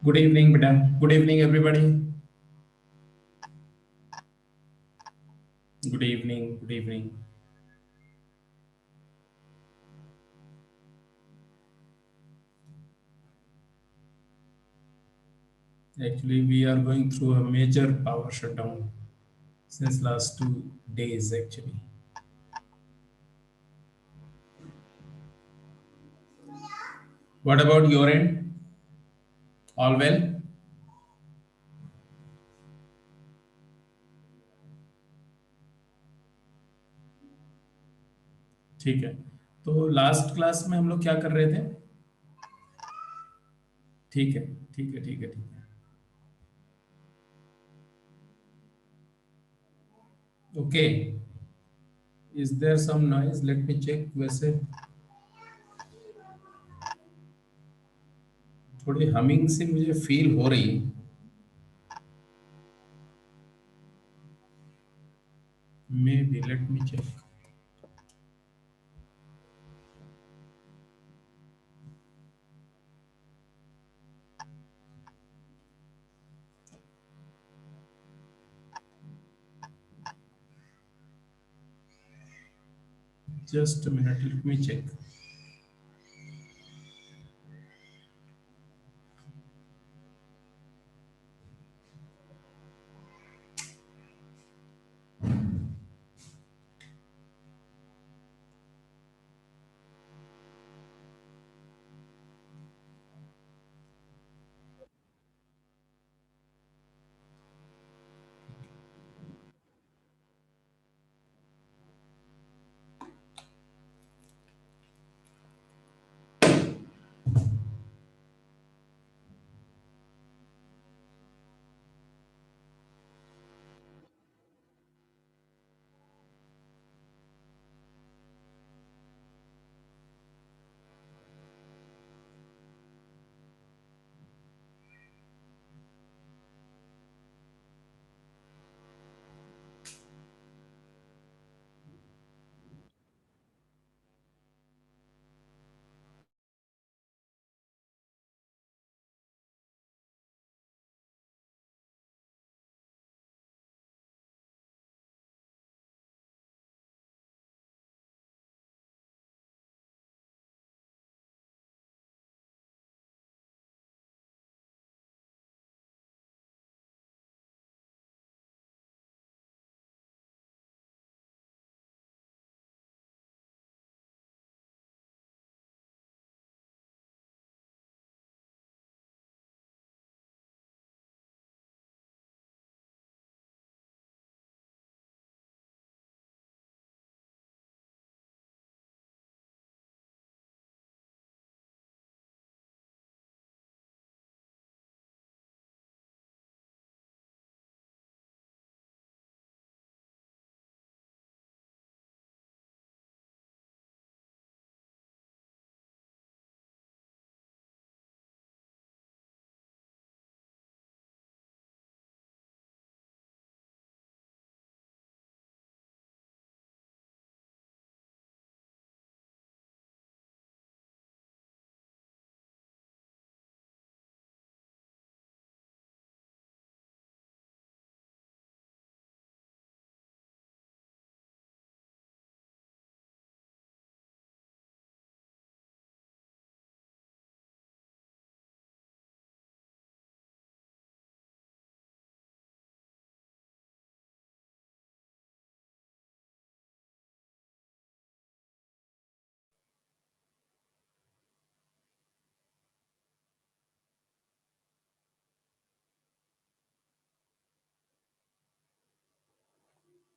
Good evening, beta. Good evening, everybody. Good evening. Good evening. Actually, we are going through a major power shutdown since last 2 days. Actually, what about your end? All well? ठीक है. तो last class में हम लोग क्या कर रहे थे? ठीक है. ठीक है. ठीक है. ठीक है. Okay. Is there some noise? Let me check. वैसे थोड़ी हमिंग सी मुझे फील हो रही है. Maybe. Let me check. Just a minute. Let me check.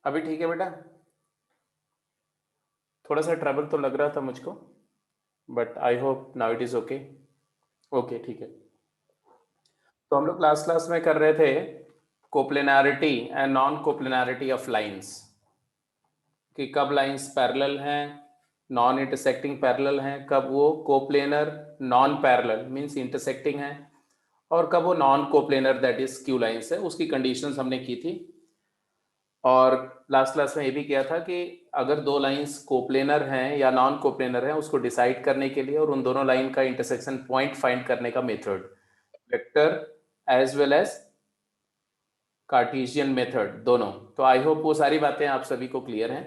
अभी ठीक है बेटा. थोड़ा सा ट्रबल तो लग रहा था मुझको, but I hope now it is okay. Okay, ठीक है. तो हम लोग लास्ट क्लास में कर रहे थे कोप्लेनारिटी एंड नॉन कोप्लेनारिटी ऑफ लाइंस, कि कब लाइंस पैरेलल हैं, नॉन इंटरसेक्टिंग पैरेलल हैं, कब वो coplanar non parallel means intersecting हैं, और कब वो non coplanar that is Q lines है. उसकी कंडीशंस हमने की थी. और लास्ट क्लास में ये भी किया था कि अगर दो लाइंस कोप्लेनर हैं या नॉन कोप्लेनर हैं उसको डिसाइड करने के लिए, और उन दोनों लाइन का इंटरसेक्शन पॉइंट फाइंड करने का method, vector as well as cartesian method दोनों। तो आई होप वो सारी बातें आप सभी को क्लियर हैं।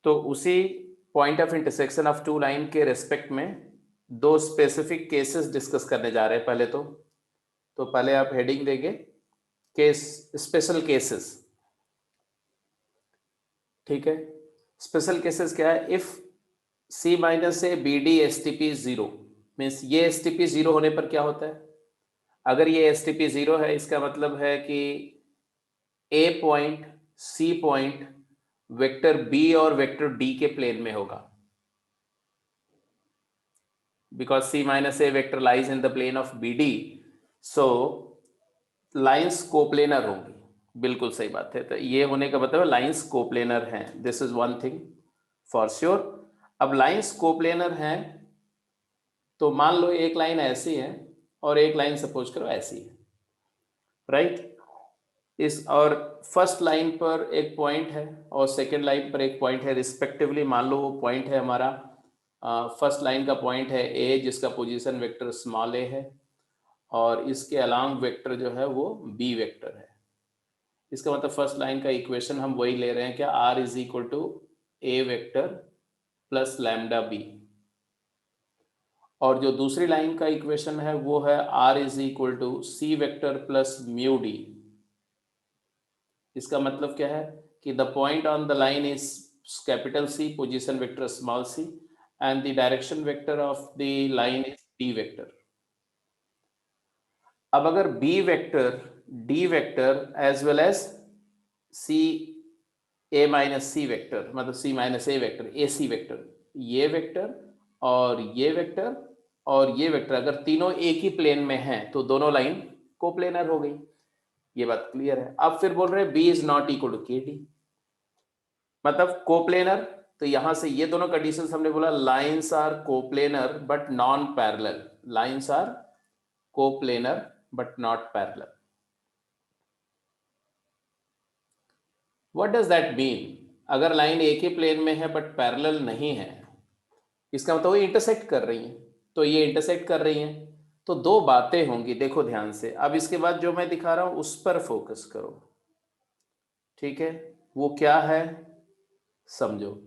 तो उसी point of intersection of two line के रेस्पेक्ट में दो स्पेसिफिक केसेस डिस्कस करने जा रहे हैं। पहले तो पहले आप हेडिंग देंगे केस, स्पेशल केसेस। ठीक है, स्पेशल केसेस क्या है? If C minus A B D S T P zero, means ये एस टी पी जीरो होने पर क्या होता है? अगर ये एस टी पी जीरो है, इसका मतलब है कि A point C point vector B और वेक्टर डी के प्लेन में होगा, because C minus A vector lies in the plane of B D, so lines coplanar होंगी। बिल्कुल सही बात है। तो ये होने का मतलब लाइंस कोप्लेनर हैं, this is one thing for sure. अब लाइंस कोप्लेनर हैं तो मान लो एक लाइन ऐसी है और एक लाइन सपोज करो ऐसी है, राइट? इस और फर्स्ट लाइन पर एक पॉइंट है और सेकेंड लाइन पर एक पॉइंट है रिस्पेक्टिवली। मान लो वो पॉइंट है हमारा, फर्स्ट लाइन का पॉइंट है ए जिसका पोजीशन वेक्टर स्मॉल ए है, और इसके अलोंग वेक्टर जो है वो बी वेक्टर है। इसका मतलब फर्स्ट लाइन का इक्वेशन हम वही ले रहे हैं क्या? R is equal to a vector plus lambda B. और जो दूसरी लाइन का इक्वेशन है वो है r is equal to c vector plus mu d. इसका मतलब क्या है कि the point on the line is capital C, position vector small c, and the direction vector of the line is d vector. अब अगर b vector, d vector as well as c a minus C vector, मतलब सी minus ए vector, ए C vector, ये vector और ये vector और ये vector अगर तीनों एक ही प्लेन में हैं तो दोनों लाइन कोप्लेनर हो गई। ये बात क्लियर है। अब फिर बोल रहे हैं B is not equal to K D, मतलब कोप्लेनर। तो यहां से ये दोनों कंडीशंस हमने बोला, lines are coplanar but non parallel, lines are coplanar but not parallel. What does that mean? अगर लाइन एक ही प्लेन में है बट पैरेलल नहीं है, इसका मतलब वो इंटरसेक्ट कर रही हैं। तो ये इंटरसेक्ट कर रही हैं तो दो बातें होंगी, देखो ध्यान से। अब इसके बाद जो मैं दिखा रहा हूं उस पर फोकस करो, ठीक है? वो क्या है समझो।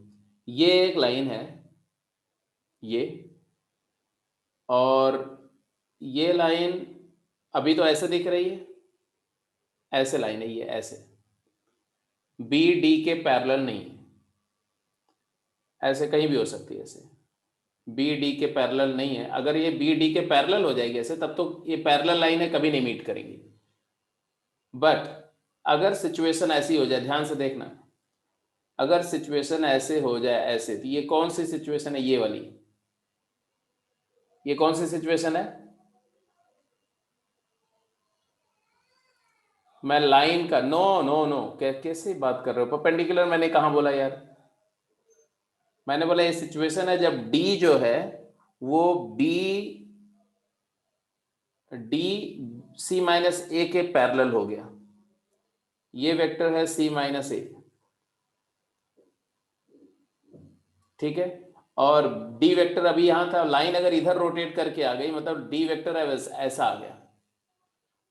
ये एक लाइन है ये, और ये लाइन अभी तो ऐसे दिख रही है, ऐसे लाइन है ये, ऐसे बी डी के पैरेलल नहीं है, ऐसे कहीं भी हो सकती है, ऐसे बी डी के पैरेलल नहीं है। अगर ये बी डी के पैरेलल हो जाएगी ऐसे, तब तो ये पैरेलल लाइन है, कभी नहीं मीट करेंगी। बट अगर सिचुएशन ऐसी हो जाए, ध्यान से देखना, अगर सिचुएशन ऐसे हो जाए ऐसे, तो ये कौन सी सिचुएशन है? ये वाली। ये कौन सी सिचुएशन है? मैं लाइन का, नो नो नो, कैसे बात कर रहे हो? परपेंडिकुलर मैंने कहां बोला यार? मैंने बोला ये सिचुएशन है जब डी जो है वो डी सी माइनस ए के पैरेलल हो गया। ये वेक्टर है सी माइनस ए, ठीक है? और डी वेक्टर अभी यहां था, लाइन अगर इधर रोटेट करके आ गई, मतलब डी वेक्टर ऐसा आ गया,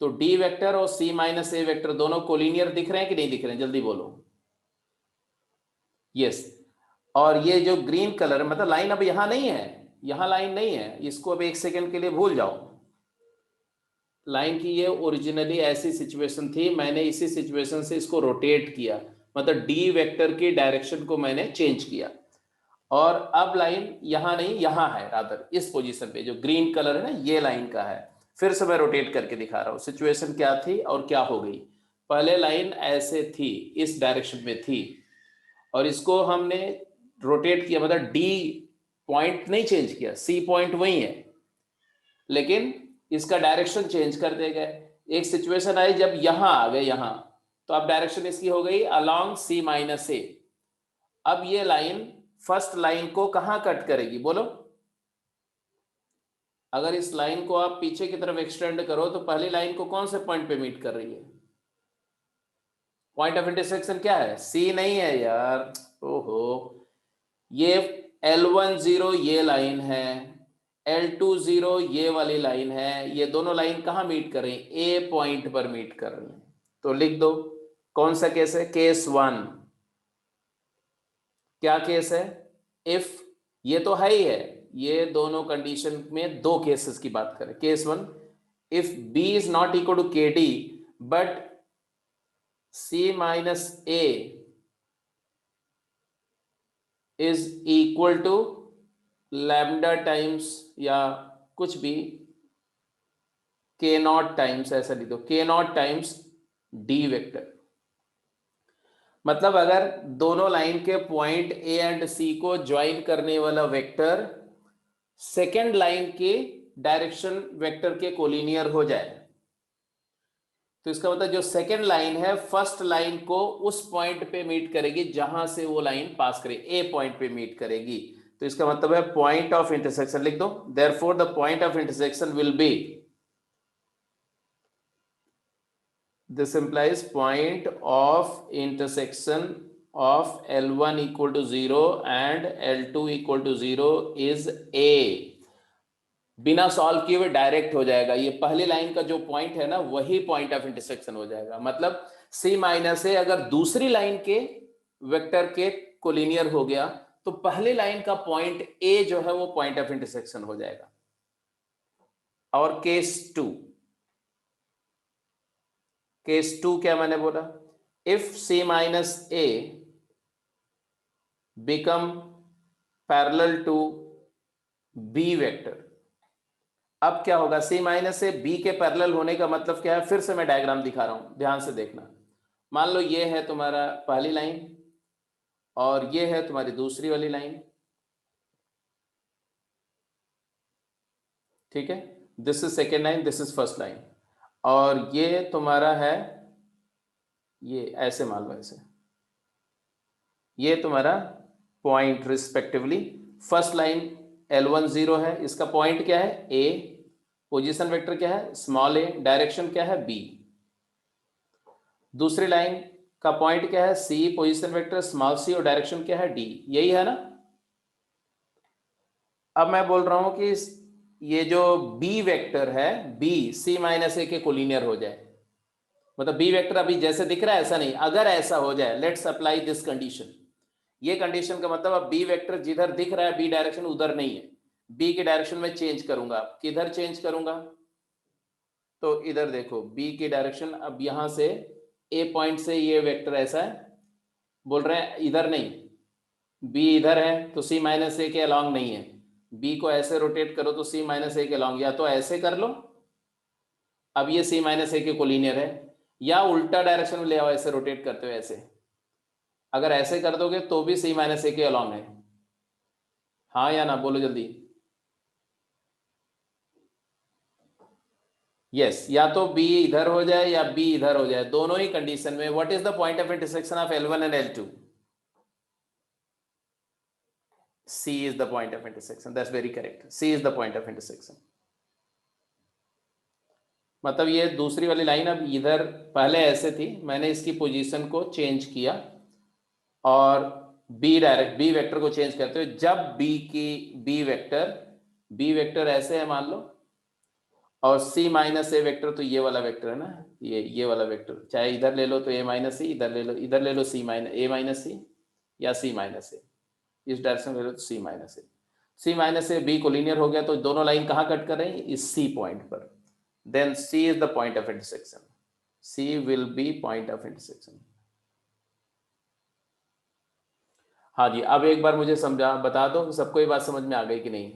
तो डी वेक्टर और सी माइनस ए वेक्टर दोनों कोलिनियर दिख रहे हैं कि नहीं दिख रहे हैं? जल्दी बोलो। यस। और ये जो ग्रीन कलर, मतलब लाइन अब यहां नहीं है, यहां लाइन नहीं है, इसको अब एक सेकेंड के लिए भूल जाओ। लाइन की ये ओरिजिनली ऐसी सिचुएशन थी, मैंने इसी सिचुएशन से इसको रोटेट किया, मतलब डी वेक्टर की डायरेक्शन को मैंने चेंज किया, और अब लाइन यहां नहीं यहां है, रादर इस पोजीशन पे जो ग्रीन कलर है ना, ये लाइन का है। फिर से मैं रोटेट करके दिखा रहा हूं सिचुएशन क्या थी और क्या हो गई। पहले लाइन ऐसे थी, इस डायरेक्शन में थी, और इसको हमने रोटेट किया, मतलब डी पॉइंट नहीं चेंज किया, सी पॉइंट वही है, लेकिन इसका डायरेक्शन चेंज कर दे गए। एक सिचुएशन आई जब यहां आ गए यहां, तो अब डायरेक्शन इसकी हो गई अलोंग सी माइनस ए। अब ये लाइन फर्स्ट लाइन को कहां कट करेगी बोलो? अगर इस लाइन को आप पीछे की तरफ एक्सटेंड करो तो पहली लाइन को कौन से पॉइंट पे मीट कर रही है? पॉइंट ऑफ इंटरसेक्शन क्या है? सी नहीं है यार, ओहो। ये L10 ये लाइन है, L20 ये वाली लाइन है, ये दोनों लाइन कहाँ मीट कर रही हैं? ए पॉइंट पर मीट कर रही हैं। तो लिख दो कौन सा केस है? केस 1। क्या केस है? इफ, ये तो है ही है, ये दोनों कंडीशन में दो केसेस की बात करें। Case 1, if B is not equal to KD but C minus A is equal to lambda times या कुछ भी K0 टाइम्स, ऐसा लिख दो K0 टाइम्स D वेक्टर। मतलब अगर दोनों लाइन के पॉइंट A एंड C को ज्वाइन करने वाला वेक्टर सेकेंड लाइन के डायरेक्शन वेक्टर के कोलिनियर हो जाए, तो इसका मतलब जो सेकेंड लाइन है फर्स्ट लाइन को उस पॉइंट पे मीट करेगी जहां से वो लाइन पास करे, ए पॉइंट पे मीट करेगी। तो इसका मतलब है पॉइंट ऑफ इंटरसेक्शन लिख दो। Therefore the point of intersection will be, this implies point of intersection of L1 equal to 0 and L2 equal to 0 is A। बिना सॉल्व किए हुए डायरेक्ट हो जाएगा, ये पहली लाइन का जो पॉइंट है ना वही पॉइंट ऑफ इंटरसेक्शन हो जाएगा। मतलब C माइनस ए अगर दूसरी लाइन के वेक्टर के कोलिनियर हो गया तो पहली लाइन का पॉइंट A जो है वो पॉइंट ऑफ इंटरसेक्शन हो जाएगा। और केस 2, केस 2 क्या मैंने बोला? If C minus A become parallel to B vector, अब क्या होगा? C माइनस से B के पैरेलल होने का मतलब क्या है? फिर से मैं डायग्राम दिखा रहा हूं, ध्यान से देखना। मान लो ये है तुम्हारा पहली लाइन और ये है तुम्हारी दूसरी वाली लाइन, ठीक है? This is second line, this is first line, और ये तुम्हारा है, ये ऐसे मान लो, ऐसे ये तुम्हारा point respectively. First line L1 0 है, इसका पॉइंट क्या है? A, पोजीशन वेक्टर क्या है? स्मॉल a, डायरेक्शन क्या है? B। दूसरी लाइन का पॉइंट क्या है? C, position vector small c, और डायरेक्शन क्या है? D। यही है ना? अब मैं बोल रहा हूं कि ये जो B वेक्टर है, B C माइनस ए के कोलिनियर हो जाए। मतलब B वेक्टर अभी जैसे दिख रहा है ऐसा नहीं, अगर ऐसा हो जाए, लेट्स अप्लाई दिस कंडीशन। ये कंडीशन का मतलब अब B वेक्टर जिधर दिख रहा है B डायरेक्शन उधर नहीं है, B की डायरेक्शन में चेंज करूंगा। किधर चेंज करूंगा? तो इधर देखो, B की डायरेक्शन अब यहां से A पॉइंट से ये वेक्टर ऐसा है, बोल रहे हैं इधर नहीं, B इधर है तो C माइनस ए के अलॉन्ग नहीं है। B को ऐसे रोटेट करो तो C माइनस ए के अलॉन्ग, या तो ऐसे कर लो, अब ये C माइनस ए के कोलिनियर है, या उल्टा डायरेक्शन में ले आओ ऐसे रोटेट करते हुए ऐसे। अगर ऐसे कर दोगे तो भी C माइनस ए के अलॉन्ग है। हाँ या ना, बोलो जल्दी। यस, या तो B इधर हो जाए या B इधर हो जाए, दोनों ही कंडीशन में what is the point of intersection of L1 and L2? C is the point of intersection. That's very correct. C is the point of intersection. मतलब ये दूसरी वाली लाइन अब इधर पहले ऐसे थी, मैंने इसकी पोजीशन को चेंज किया और B वेक्टर को चेंज करते हुए, जब B वेक्टर ऐसे है मान लो, और C माइनस ए वेक्टर, तो ये वाला वेक्टर है ना, ये वाला वेक्टर, चाहे इधर ले लो तो A माइनस सी, इधर ले लो C माइनस A माइनस सी, या C माइनस ए, इस डायरेक्शन में ले लो तो C माइनस ए। C माइनस ए B कोलिनियर हो गया, तो दोनों लाइन कहाँ कट कर रही हैं? इस C पॉइंट पर। Then C is the point of intersection. C will be point of intersection. हाँ जी, अब एक बार मुझे समझा, बता दो सबको ये बात समझ में आ गई कि नहीं?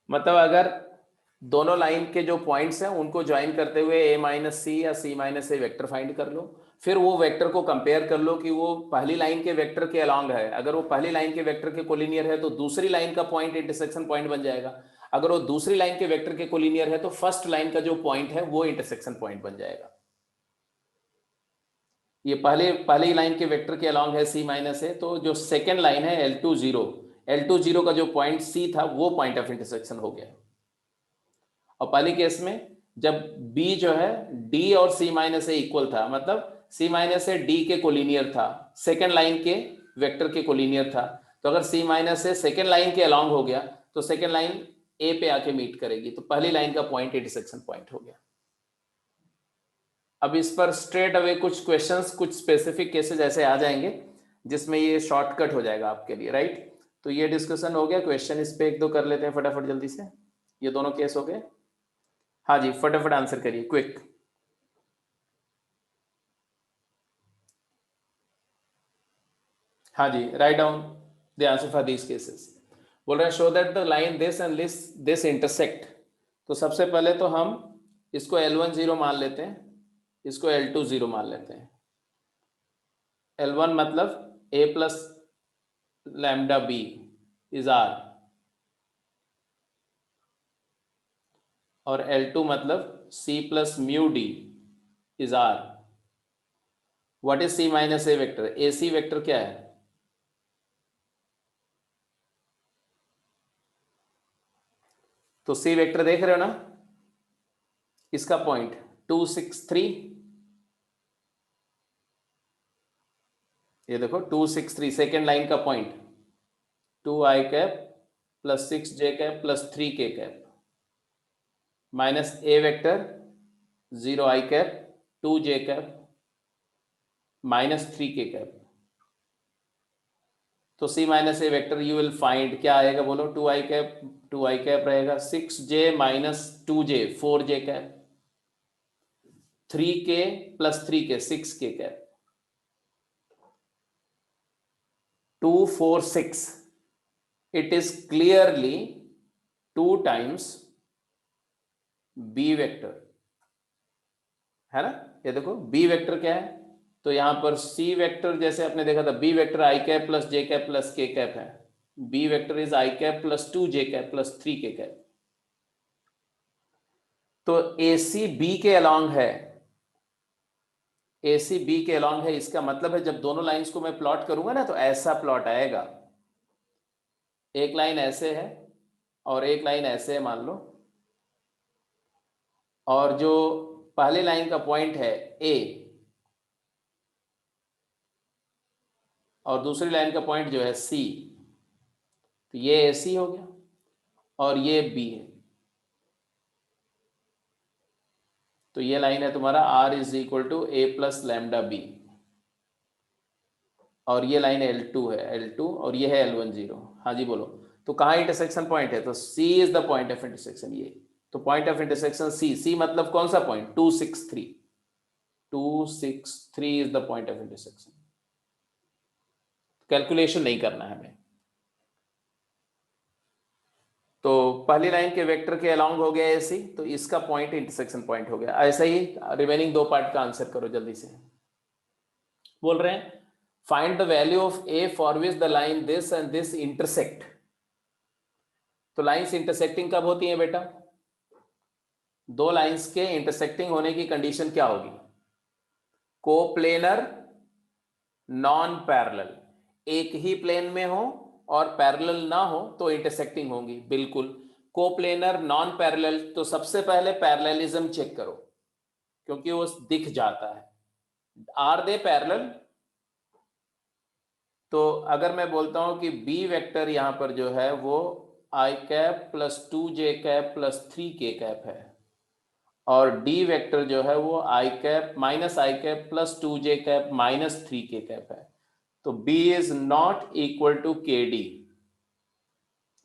मतलब अगर दोनों लाइन के जो पॉइंट्स हैं उनको ज्वाइन करते हुए A माइनस सी या C माइनस ए वेक्टर फाइंड कर लो, फिर वो वेक्टर को कंपेयर कर लो कि वो पहली लाइन के वेक्टर के अलॉन्ग है। अगर वो पहली लाइन के वेक्टर के कोलिनियर है तो दूसरी लाइन का पॉइंट इंटरसेक्शन पॉइंट बन जाएगा। अगर वो दूसरी लाइन के वेक्टर के कोलिनियर है तो फर्स्ट लाइन का जो पॉइंट है वो इंटरसेक्शन पॉइंट बन जाएगा। ये पहली लाइन के वेक्टर के अलॉन्ग है C माइनस ए, तो जो सेकेंड लाइन है L20 का जो पॉइंट C था वो पॉइंट ऑफ इंटरसेक्शन हो गया। और पहले केस में जब B जो है D और C माइनस ए इक्वल था, मतलब सी माइनस ए डी के कोलिनियर था, सेकेंड लाइन के वेक्टर के कोलिनियर था, तो अगर सी माइनस ए सेकेंड लाइन के अलॉन्ग हो गया तो सेकेंड लाइन ए पे आके मीट करेगी, तो पहली लाइन का पॉइंट इंटरसेक्शन पॉइंट हो गया। अब इस पर स्ट्रेट अवे कुछ क्वेश्चंस, कुछ स्पेसिफिक केसेस ऐसे आ जाएंगे जिसमें ये शॉर्टकट हो जाएगा आपके लिए, राइट। तो ये डिस्कशन हो गया, क्वेश्चन इस पे एक दो कर लेते हैं फटाफट जल्दी से। ये दोनों केस हो गए, हाँ जी फटाफट आंसर करिए, क्विक। हाँ जी, write down the answer for these cases. बोल रहे हैं show that the line this and this intersect. तो सबसे पहले तो हम इसको L1 0 मान लेते हैं, इसको L2 0 मान लेते हैं। L1 मतलब a plus lambda B is R, और L2 मतलब C plus mu D is R। What is C minus A vector? AC vector क्या है? तो C वेक्टर देख रहे हो ना, इसका पॉइंट 2 6 3, ये देखो 2 6 3 सेकेंड लाइन का point 2i cap plus 6j cap plus 3k cap minus ए vector 0i cap 2j cap minus 3k cap. तो C minus A vector you will find क्या आएगा बोलो? 2i कैप रहेगा, 6j minus 2j 4j cap, 3k plus 3k 6k cap, 2 4 6। It is clearly 2 times B vector, है ना। ये देखो B vector क्या है, तो यहां पर C वेक्टर जैसे आपने देखा था B vector i cap plus j cap plus k cap है, B vector is i cap plus 2j cap plus 3k cap. तो AC B के अलॉन्ग है, AC B के अलॉन्ग है, इसका मतलब है जब दोनों लाइंस को मैं प्लॉट करूंगा ना तो ऐसा प्लॉट आएगा, एक लाइन ऐसे है और एक लाइन ऐसे है मान लो, और जो पहले लाइन का पॉइंट है A और दूसरी लाइन का पॉइंट जो है C, तो ये AC हो गया और ये B है, तो ये लाइन है तुम्हारा R is equal to A plus lambda B, और ये लाइन L2 है, L2 और ये है L1 0। हाँ जी बोलो, तो कहाँ इंटरसेक्शन पॉइंट है? तो C is the point of intersection, ये तो पॉइंट ऑफ इंटरसेक्शन C मतलब कौन सा point? 2 6 3, 2 6 3 is the point of intersection. Calculation नहीं करना है हमें। तो पहली लाइन के वेक्टर के अलॉन्ग हो गया AC, तो इसका पॉइंट इंटरसेक्शन पॉइंट हो गया। ऐसा ही रिमेनिंग दो पार्ट का आंसर करो जल्दी से। बोल रहे हैं find the value of A for which the line this and this intersect. तो लाइंस इंटरसेक्टिंग कब होती हैं बेटा? दो लाइंस के इंटरसेक्टिंग होने की कंडीशन क्या होगी? कोप्लेनर नॉन पैरेलल, एक ही प्लेन में हो और पैरेलल ना हो तो इंटरसेक्टिंग होंगी, बिल्कुल। कोप्लेनर नॉन पैरेलल, तो सबसे पहले पैरेललिज्म चेक करो क्योंकि वो दिख जाता है। Are they parallel? तो अगर मैं बोलता हूं कि बी वेक्टर यहां पर जो है वो i cap plus 2j cap plus 3k cap है, और डी वेक्टर जो है वो i cap minus i cap plus 2j cap minus 3k cap है, तो B is not equal to KD,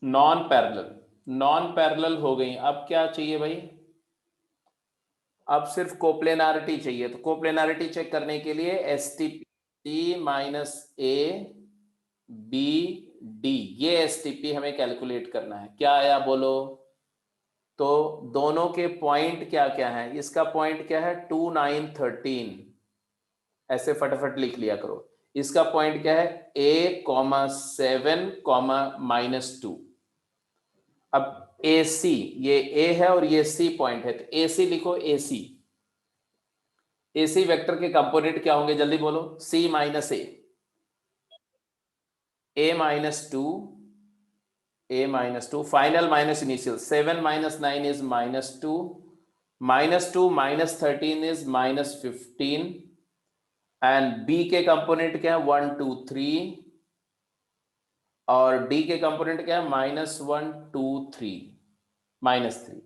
non parallel. Non parallel हो गई, अब क्या चाहिए भाई? अब सिर्फ कोप्लेनारिटी चाहिए। तो कोप्लेनारिटी चेक करने के लिए STP minus A B D, ये STP हमें कैलकुलेट करना है। क्या आया बोलो? तो दोनों के पॉइंट क्या क्या है? इसका पॉइंट क्या है? 2 9 13, ऐसे फटाफट लिख लिया करो। इसका पॉइंट क्या है? A,7, -2। अब AC, ये A है और ये C पॉइंट है, तो AC लिखो। AC वेक्टर के कंपोनेंट क्या होंगे जल्दी बोलो? C minus A minus 2, final minus initial, 7 - 9 is -2, -2 - 13 is -15, and B के कंपोनेंट क्या है 1 2 3 और डी के कंपोनेंट क्या है -1 2 3 -3।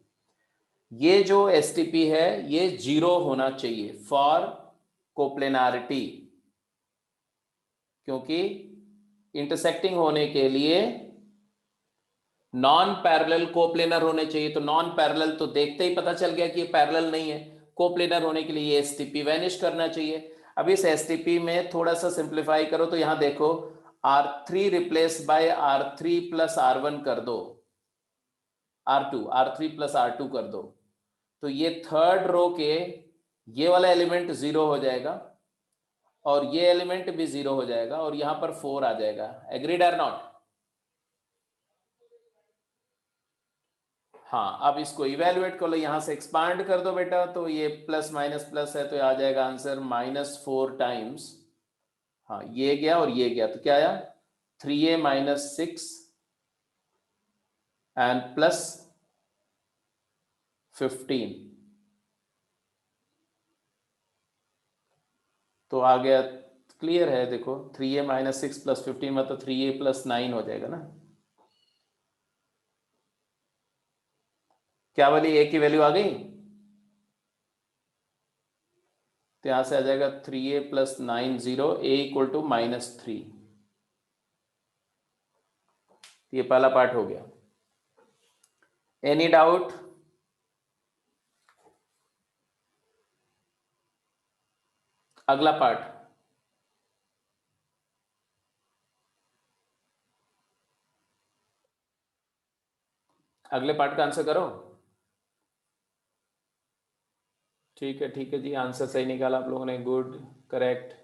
ये जो एसटीपी है ये 0 होना चाहिए फॉर कोप्लेनारिटी, क्योंकि इंटरसेक्टिंग होने के लिए नॉन पैरेलल कोप्लेनर होने चाहिए। तो नॉन पैरेलल तो देखते ही पता चल गया कि ये पैरेलल नहीं है। कोप्लेनर होने के लिए ये एसटीपी वैनिश करना चाहिए। अब इस एसटीपी में थोड़ा सा सिंप्लीफाई करो तो यहां देखो R3 replace by R3 plus R1 कर दो, R3 प्लस R2 कर दो, तो ये थर्ड रो के ये वाला एलिमेंट 0 हो जाएगा और ये एलिमेंट भी 0 हो जाएगा और यहां पर 4 आ जाएगा। एग्रीड और नॉट? हाँ, अब इसको इवेल्युएट कर लो, यहां से एक्सपांड कर दो बेटा, तो ये प्लस माइनस प्लस है तो आ जाएगा आंसर -4 टाइम्स, हाँ ये गया और ये गया, तो क्या आया 3a - 6 एंड प्लस 15, तो आ गया, क्लियर है। देखो 3a - 6 प्लस 15 मतलब 3a + 9 हो जाएगा ना। क्या वाली a की वैल्यू आ गई? तो यहां से आ जाएगा 3a + 9 0, a = -3। ये पहला पार्ट हो गया। Any doubt? अगला पार्ट, अगले पार्ट का आंसर करो। ठीक है जी, आंसर सही निकाला आप लोगों ने, गुड, करेक्ट।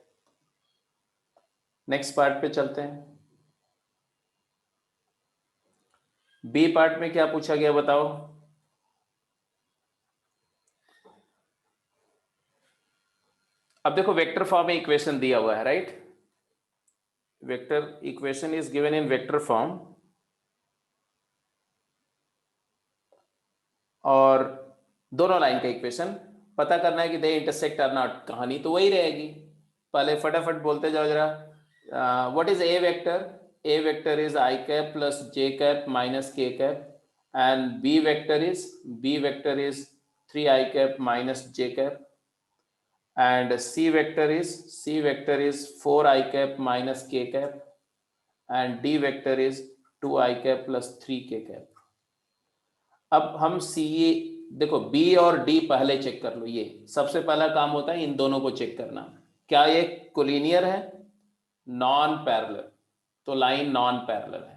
नेक्स्ट पार्ट पे चलते हैं। बी पार्ट में क्या पूछा गया बताओ? अब देखो वेक्टर फॉर्म में इक्वेशन दिया हुआ है, right? Vector equation is given in vector form, और दोनों लाइन का इक्वेशन पता करना है कि दे इंटरसेक्ट आर नॉट। कहानी तो वही रहेगी, पहले फटाफट बोलते जाओ जरा। What is a vector? A vector is i cap plus j cap minus k cap, and b vector is 3i cap minus j cap, and c vector is 4i cap minus k cap, and d vector is 2i cap plus 3k cap। अब हम c, देखो b और d पहले check कर लो, ये सबसे पहला काम होता है इन दोनों को चेक करना, क्या ये कोलिनियर है? नॉन पैरेलल, तो लाइन नॉन पैरेलल है।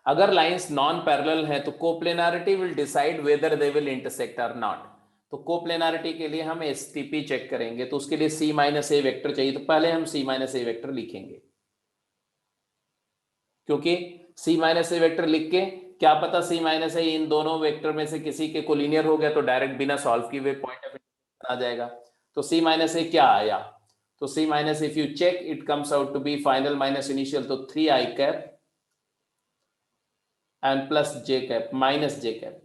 अगर लाइंस नॉन पैरेलल है तो coplanarity will decide whether they will intersect और नॉट। तो कोप्लेनारिटी के लिए हम एसटीपी चेक करेंगे, तो उसके लिए c - a वेक्टर चाहिए, तो पहले हम c - a वेक्टर लिखेंगे, क्योंकि c - a वेक्टर लिख के क्या पता c - a इन दोनों वेक्टर में से किसी के कोलिनियर हो गया तो डायरेक्ट बिना सॉल्व किए पॉइंट ऑफ इंटरसेक्शन आ जाएगा। तो c - a क्या आया? तो c - if you check it comes out to be final minus initial, तो 3i cap and plus j cap minus j cap,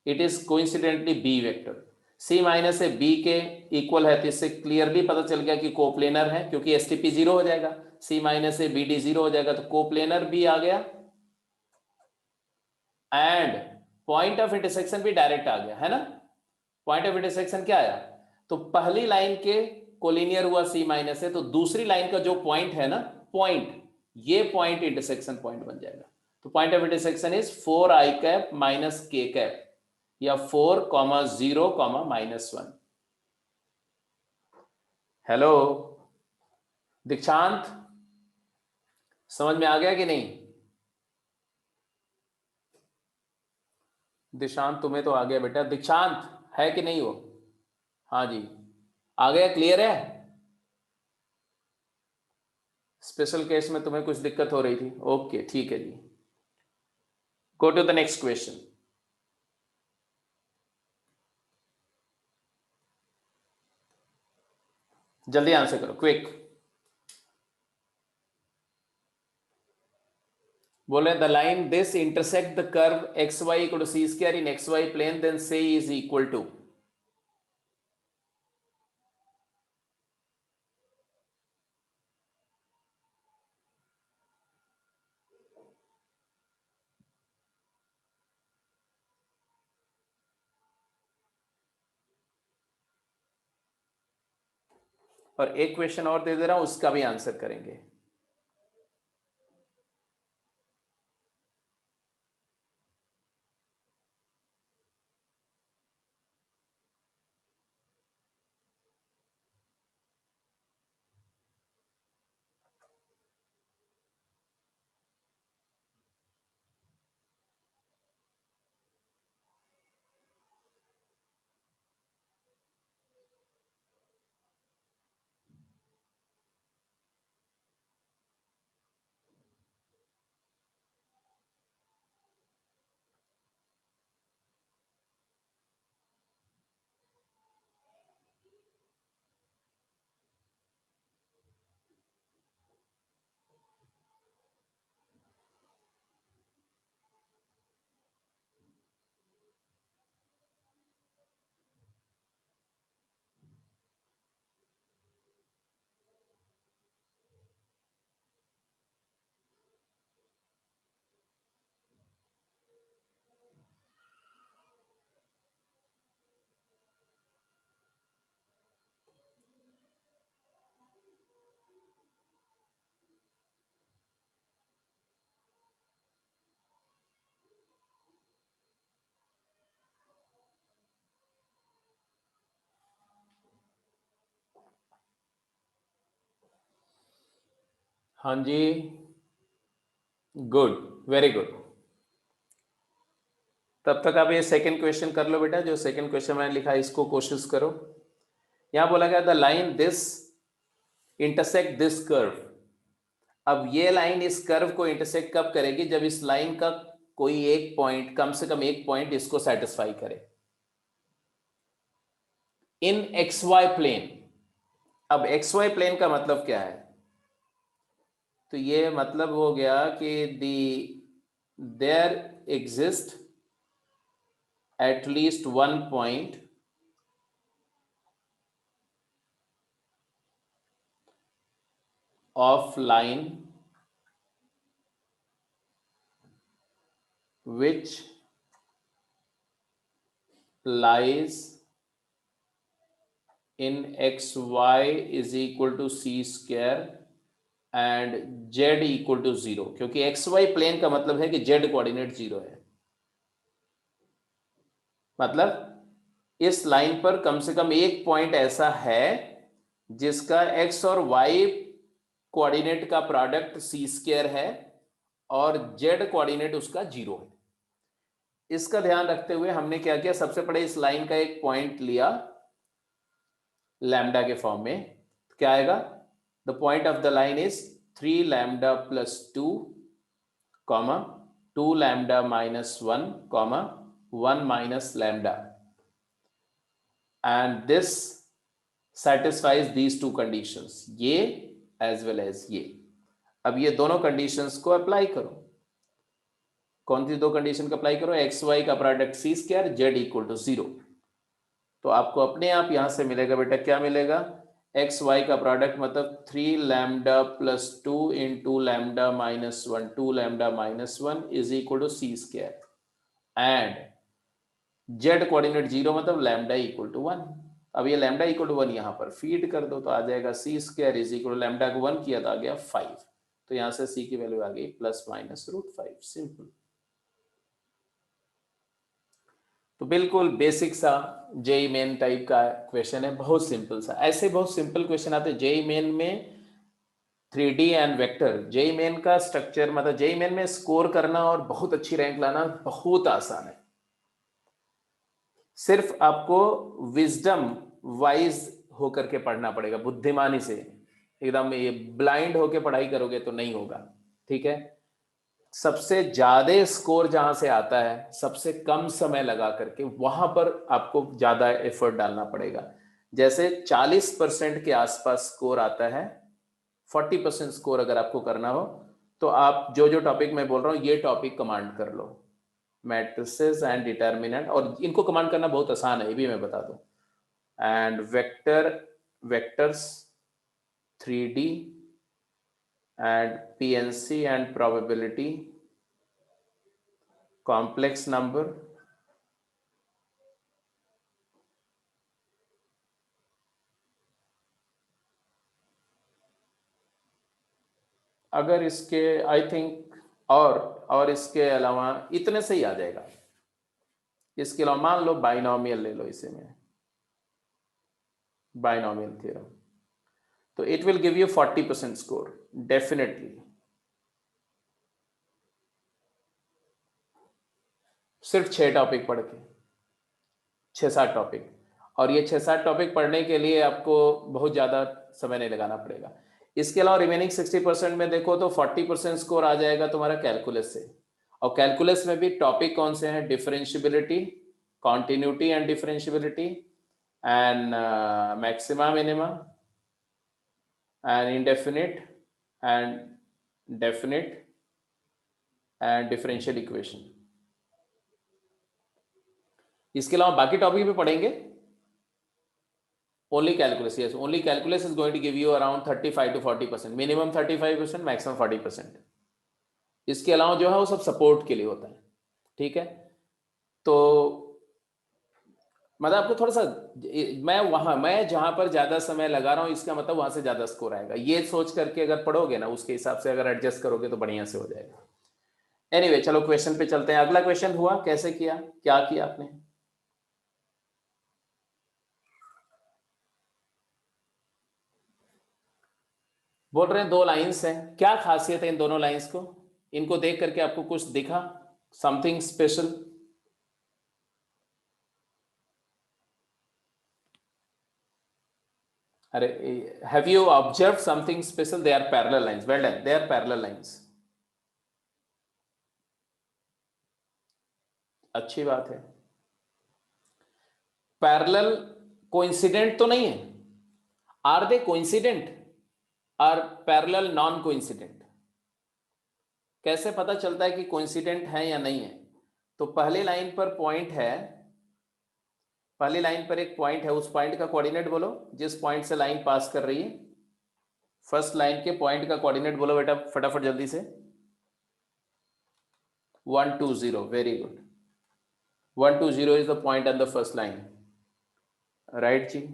it is coincidentally b vector. c minus से b के equal है, तो इससे clearly पता चल गया कि कोप्लेनर है, क्योंकि एसटीपी 0 हो जाएगा, c माइनस से bd 0 हो जाएगा, तो कोप्लेनर भी आ गया एंड पॉइंट ऑफ इंटरसेक्शन भी डायरेक्ट आ गया, है ना? पॉइंट ऑफ इंटरसेक्शन क्या आया? तो पहली लाइन के कोलिनियर हुआ c माइनस से, तो दूसरी लाइन का जो पॉइंट है ना, पॉइंट, ये पॉइंट इंटरसेक्शन पॉइंट बन जाएगा। तो point of intersection is 4i cap minus k cap, या 4, 0, -1। हेलो दीक्षांत, समझ में आ गया कि नहीं? दीक्षांत तुम्हें तो आ गया बेटा, दीक्षांत है कि नहीं वो? हाँ जी आ गया, क्लियर है? स्पेशल केस में तुम्हें कुछ दिक्कत हो रही थी, ओके ठीक है जी। Go to the next question. जल्दी आंसर करो, क्विक। बोले the line this intersect the curve xy = c² in xy plane, then c is equal to, और एक क्वेश्चन और दे दे रहा हूं, उसका भी आंसर करेंगे। हाँ जी, गुड, वेरी गुड। तब तक आप ये सेकंड क्वेश्चन कर लो बेटा, जो सेकंड क्वेश्चन मैंने लिखा है इसको कोशिश करो। यहां बोला गया the line this intersect this curve. अब ये लाइन इस कर्व को इंटरसेक्ट कब करेगी? जब इस लाइन का कोई एक पॉइंट, कम से कम एक पॉइंट इसको सेटिस्फाई करे इन एक्स वाई प्लेन। अब एक्स वाई प्लेन का मतलब क्या है? तो ये मतलब हो गया कि there exist at least one point of line which lies in xy is equal to c square and z equal to 0, क्योंकि xy प्लेन का मतलब है कि z कोऑर्डिनेट 0 है। मतलब इस लाइन पर कम से कम एक पॉइंट ऐसा है जिसका x और y कोऑर्डिनेट का प्रोडक्ट c स्क्वायर है और z कोऑर्डिनेट उसका 0 है। इसका ध्यान रखते हुए हमने क्या किया, सबसे पहले इस लाइन का एक पॉइंट लिया लैम्डा के फॉर्म में। तो क्या आएगा? The point of the line is 3 lambda plus 2 comma 2 lambda minus 1 comma 1 minus lambda, and this satisfies these two conditions, ये as well as ये। अब ये दोनों कंडीशंस को अप्लाई करो। कौन सी दो कंडीशन को अप्लाई करो? एक्स वाई का product C square, Z equal to 0। तो आपको अपने आप यहां से मिलेगा बेटा, क्या मिलेगा? एक्स वाई का प्रोडक्ट मतलब 3 lambda plus 2 into lambda minus 1, 2 lambda minus 1 is equal to C square, and Z coordinate 0 मतलब लैम्डा इक्वल टू 1। अब ये लैम्डा इक्वल टू 1 यहां पर फीड कर दो तो आ जाएगा c square is equal to lambda को 1 किया तो आ गया 5। तो यहां से सी की वैल्यू आ गई प्लस माइनस √5। सिंपल। तो बिल्कुल बेसिक सा जेई मेन टाइप का क्वेश्चन है, बहुत सिंपल सा। ऐसे बहुत सिंपल क्वेश्चन आते हैं जेई मेन में। 3D and vector, JEE Main का स्ट्रक्चर मतलब जेई मेन में स्कोर करना और बहुत अच्छी रैंक लाना बहुत आसान है। सिर्फ आपको विजडम वाइज होकर के पढ़ना पड़ेगा, बुद्धिमानी से। एकदम ये ब्लाइंड होके पढ़ाई करोगे तो नहीं होगा, ठीक है। सबसे ज्यादा स्कोर जहां से आता है, सबसे कम समय लगा करके, वहां पर आपको ज्यादा एफर्ट डालना पड़ेगा। जैसे 40% के आसपास स्कोर आता है, 40% स्कोर अगर आपको करना हो तो आप जो जो टॉपिक मैं बोल रहा हूं ये टॉपिक कमांड कर लो, मैट्रिसेस एंड डिटर्मिनेंट। और इनको कमांड करना बहुत आसान है, ये भी मैं बता दूं। And vectors 3D and PNC and probability, complex number, अगर इसके आई थिंक और इसके अलावा इतने से ही आ जाएगा। इसके अलावा मान लो बाइनोमियल ले लो, इसे में बाइनोमियल थ्योरम, तो it will give you 40% score definitely. सिर्फ 6 टॉपिक पढ़ के, 6-7 टॉपिक, और ये 6-7 टॉपिक पढ़ने के लिए आपको बहुत ज़्यादा समय नहीं लगाना पड़ेगा। इसके अलावा रिमेनिंग 60% में देखो तो 40% स्कोर आ जाएगा तुम्हारा कैलकुलस से। और कैलकुलस में भी टॉपिक कौन से हैं? Differentiability, continuity and differentiability, and maxima minima, and indefinite and definite and differential equation. इसके अलावा बाकी टॉपिक भी पढ़ेंगे। Only calculus, yes, only calculus is going to give you around 35 to 40%, minimum 35%, maximum 40%। इसके अलावा जो है वो सब सपोर्ट के लिए होता है, ठीक है। तो मतलब आपको थोड़ा सा, मैं जहां पर ज्यादा समय लगा रहा हूं इसका मतलब वहां से ज्यादा स्कोर आएगा, ये सोच करके अगर पढ़ोगे ना, उसके हिसाब से अगर एडजस्ट करोगे तो बढ़िया से हो जाएगा। एनीवे, चलो क्वेश्चन पे चलते हैं। अगला क्वेश्चन हुआ, कैसे किया, क्या किया आपने? बोल रहे हैं 2 लाइंस हैं, क्या खासियत है इन दोनों लाइंस को? इनको देख करके आपको कुछ दिखा, समथिंग स्पेशल? अरे, have you observe something special? They are parallel lines, well done, they are parallel lines, अच्छी बात है। पैरेलल कोइंसिडेंट तो नहीं है? Are they coincident? Are parallel non coincident? कैसे पता चलता है कि कोइंसिडेंट है या नहीं है? तो पहली लाइन पर पॉइंट है, पहली लाइन पर एक पॉइंट है, उस पॉइंट का कोऑर्डिनेट बोलो, जिस पॉइंट से लाइन पास कर रही है। फर्स्ट लाइन के पॉइंट का कोऑर्डिनेट बोलो बेटा, फटाफट जल्दी से। 1 2 0, very good. 1 2 0 is the point on the first line, right जी।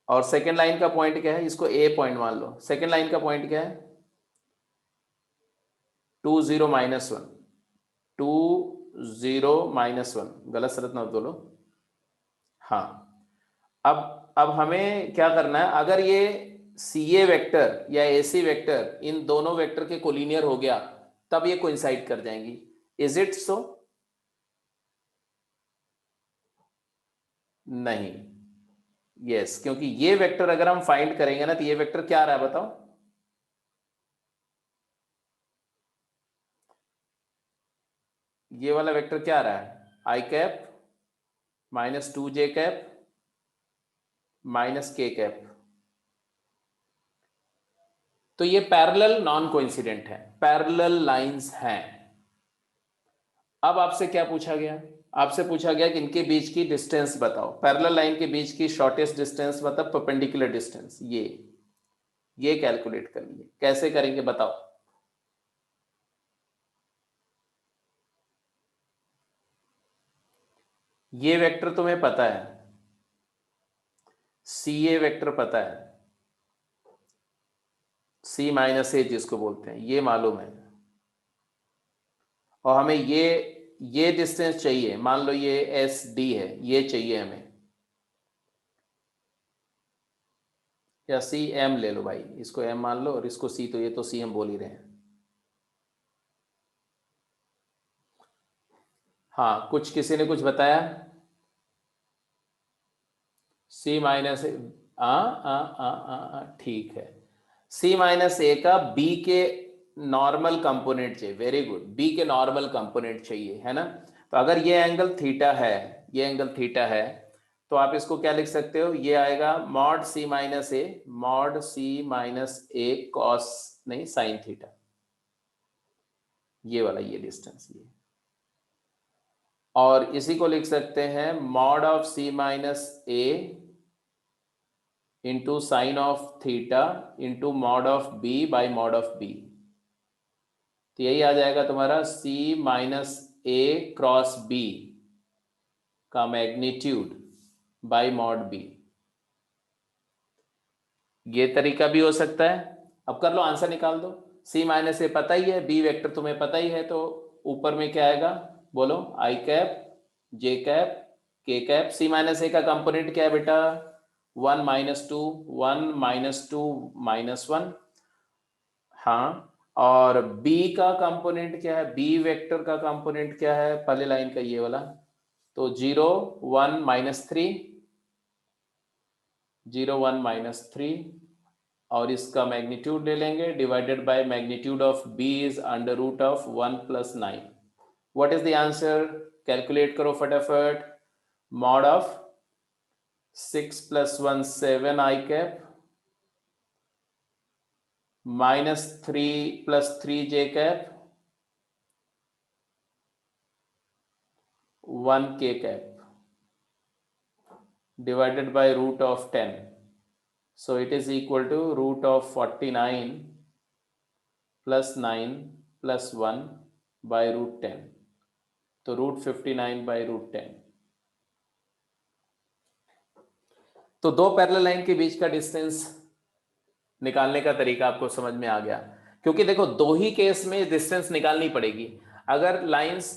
और सेकेंड लाइन का पॉइंट क्या है? इसको ए पॉइंट मान लो। सेकेंड लाइन का पॉइंट क्या है? 2 0 -1, 2 0 -1, गलत शरत ना बोलो। हाँ, अब हमें क्या करना है? अगर ये सी ए वेक्टर या ए सी वेक्टर इन दोनों वेक्टर के कोलिनियर हो गया, तब ये कोइंसाइड कर जाएंगी। Is it so? नहीं, यस, क्योंकि ये वेक्टर अगर हम फाइंड करेंगे ना, तो ये वेक्टर क्या आ रहा है बताओ? ये वाला वेक्टर क्या आ रहा है? I cap -2j cap -k cap. तो ये पैरेलल नॉन कोइंसिडेंट है, पैरेलल लाइंस हैं। अब आपसे क्या पूछा गया? आपसे पूछा गया कि इनके बीच की डिस्टेंस बताओ, पैरेलल लाइन के बीच की शॉर्टेस्ट डिस्टेंस मतलब परपेंडिकुलर डिस्टेंस, ये कैलकुलेट करिए। कैसे करेंगे बताओ? ये वेक्टर तुम्हें पता है, सी ए वेक्टर पता है, C - A जिसको बोलते हैं, ये मालूम है। और हमें ये डिस्टेंस चाहिए, मान लो ये SD है, ये चाहिए हमें, या CM ले लो भाई, इसको M मान लो और इसको C, तो ये तो C हम बोल ही रहे हैं। हाँ, कुछ किसी ने कुछ बताया? C - ठीक है। C - A का B के नॉर्मल कंपोनेंट चाहिए, वेरी गुड, B के नॉर्मल कंपोनेंट चाहिए, है ना। तो अगर ये एंगल थीटा है, ये एंगल थीटा है, तो आप इसको क्या लिख सकते हो? ये आएगा मॉड C - A कॉस, नहीं, साइन थीटा, ये वाला, ये डिस्टेंस ये। और इसी को लिख सकते हैं mod of C - A into sine of theta into mod of B by mod of B। तो यही आ जाएगा तुम्हारा C - A क्रॉस B का मैग्नीट्यूड बाई मॉड B। ये तरीका भी हो सकता है, अब कर लो, आंसर निकाल दो। सी माइनस ए पता ही है, बी वेक्टर तुम्हें पता ही है, तो ऊपर में क्या आएगा बोलो, आई कैप, जे कैप, के कैप। सी माइनस ए का कंपोनेंट क्या है बेटा, 1 - 2, 1 - 2 -1। हाँ, और बी का कंपोनेंट क्या है, बी वेक्टर का कंपोनेंट क्या है, पहले लाइन का ये वाला, तो 0 1 -3, 0 1 -3, और इसका मैग्नीट्यूड ले लेंगे, divided by magnitude of B is √1 + 9। What is the answer, calculate करो फटाफट। Mod of 6 + 1 7 I cap, -3 + 3 J cap, 1 K cap, divided by √10. So it is equal to √49 + 9 + 1 by √10. तो √59 by √10। तो दो पैरेलल लाइन के बीच का distance निकालने का तरीका आपको समझ में आ गया। क्योंकि देखो दो ही केस में डिस्टेंस निकालनी पड़ेगी। अगर lines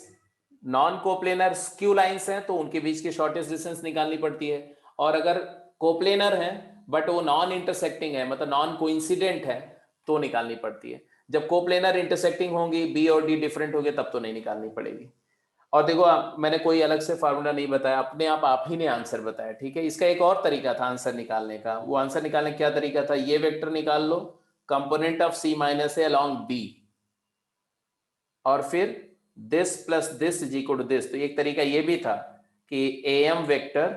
non coplanar skew lines हैं तो उनके बीच की शॉर्टेस्ट डिस्टेंस निकालनी पड़ती है, और अगर कोप्लेनर हैं बट वो नॉन इंटरसेक्टिंग है, मतलब नॉन कोइंसिडेंट है, तो निकालनी पड़ती है। जब कोप्लेनर इंटरसेक्टिंग होंगी, बी और डी डिफरेंट होंगे, तब तो नहीं निकालनी पड़ेगी। और देखो मैंने कोई अलग से फार्मूला नहीं बताया, अपने आप ही ने आंसर बताया, ठीक है। इसका एक और तरीका था आंसर निकालने का। वो आंसर निकालने का क्या तरीका था, ये वेक्टर निकाल लो, component of C - A along B, और फिर this plus this is equal to this. तो एक तरीका ये भी था कि AM vector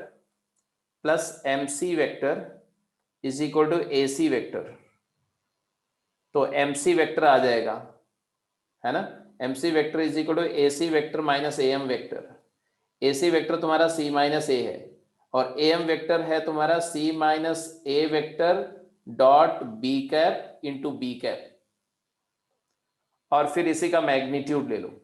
plus MC vector is equal to AC vector. तो MC वेक्टर आ जाएगा, है ना, MC vector is equal to AC vector minus AM vector. AC vector तुम्हारा C - A है, और AM वेक्टर है तुम्हारा C - A vector dot B cap into B cap, और फिर इसी का मैग्नीट्यूड ले लो,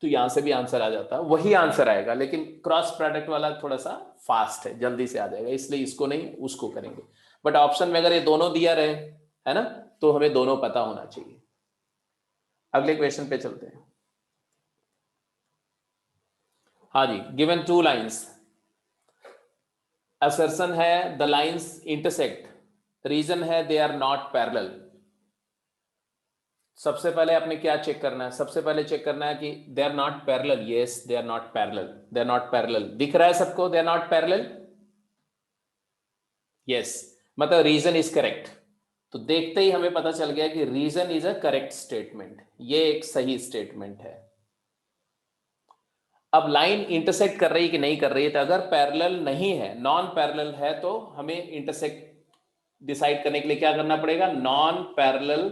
तो यहां से भी आंसर आ जाता है, वही आंसर आएगा, लेकिन क्रॉस प्रोडक्ट वाला थोड़ा सा फास्ट है, जल्दी से आ जाएगा, इसलिए इसको नहीं उसको करेंगे। बट ऑप्शन में अगर ये दोनों दिया रहे, है ना, तो हमें दोनों पता होना चाहिए। अगले क्वेश्चन पे चलते हैं। हाँ जी, गिवन 2 लाइंस, असर्शन है द लाइंस इंटरसेक्ट, रीजन है दे आर नॉट पैरेलल। सबसे पहले आपने क्या चेक करना है, सबसे पहले चेक करना है कि they are not parallel. Yes, they are not parallel, they are not parallel. दिख रहा है सबको, they are not parallel, yes, मतलब रीजन इज करेक्ट। तो देखते ही हमें पता चल गया कि reason is a correct statement, ये एक सही स्टेटमेंट है। अब लाइन इंटरसेक्ट कर रही कि नहीं कर रही है, तो अगर पैरेलल नहीं है, नॉन पैरेलल है, तो हमें इंटरसेक्ट डिसाइड करने के लिए क्या करना पड़ेगा, नॉन पैरेलल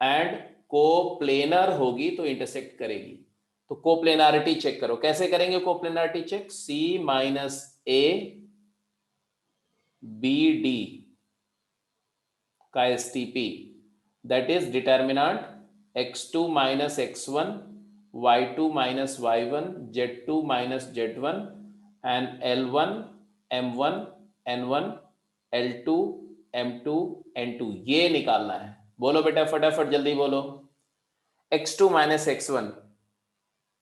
एंड कोप्लेनर होगी तो इंटरसेक्ट करेगी। तो कोप्लेनारिटी चेक करो, कैसे करेंगे कोप्लेनारिटी चेक, C - A BD का STP, that is determinant x2 - x1 y2 - y1 z2 - z1 and L1 M1 N1 L2 M2 N2, ये निकालना है। बोलो बेटा फटाफट जल्दी बोलो। x2 - x1,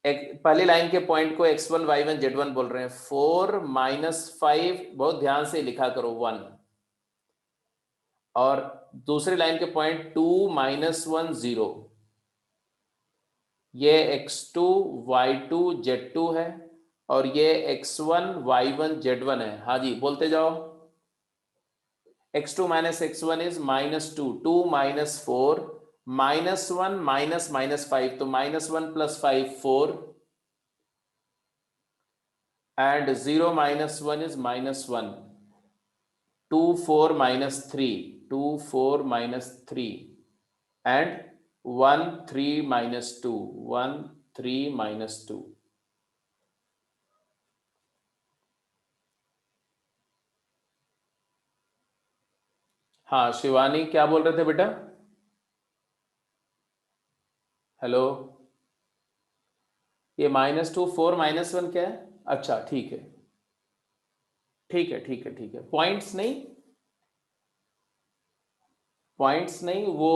पहली लाइन के पॉइंट को x1 y1 z1 बोल रहे हैं। 4 - 5, बहुत ध्यान से लिखा करो, 1, और दूसरी लाइन के पॉइंट 2 - 1 0, ये x2 y2 z2 है, और ये x1 y1 z1 है। हाँ जी बोलते जाओ। x2 - x1 इज -2, 2 - 4, -1 -5, तो -1 + 5 4, and 0 - 1 is -1, 2 4 - 3, 2 4 - 3, and 1 3 - 2, 1 3 - 2। हाँ शिवानी क्या बोल रहे थे बेटा, हेलो, ये -2 4 -1 क्या है, अच्छा ठीक है, ठीक है, ठीक है, ठीक है, पॉइंट्स नहीं, पॉइंट्स नहीं, वो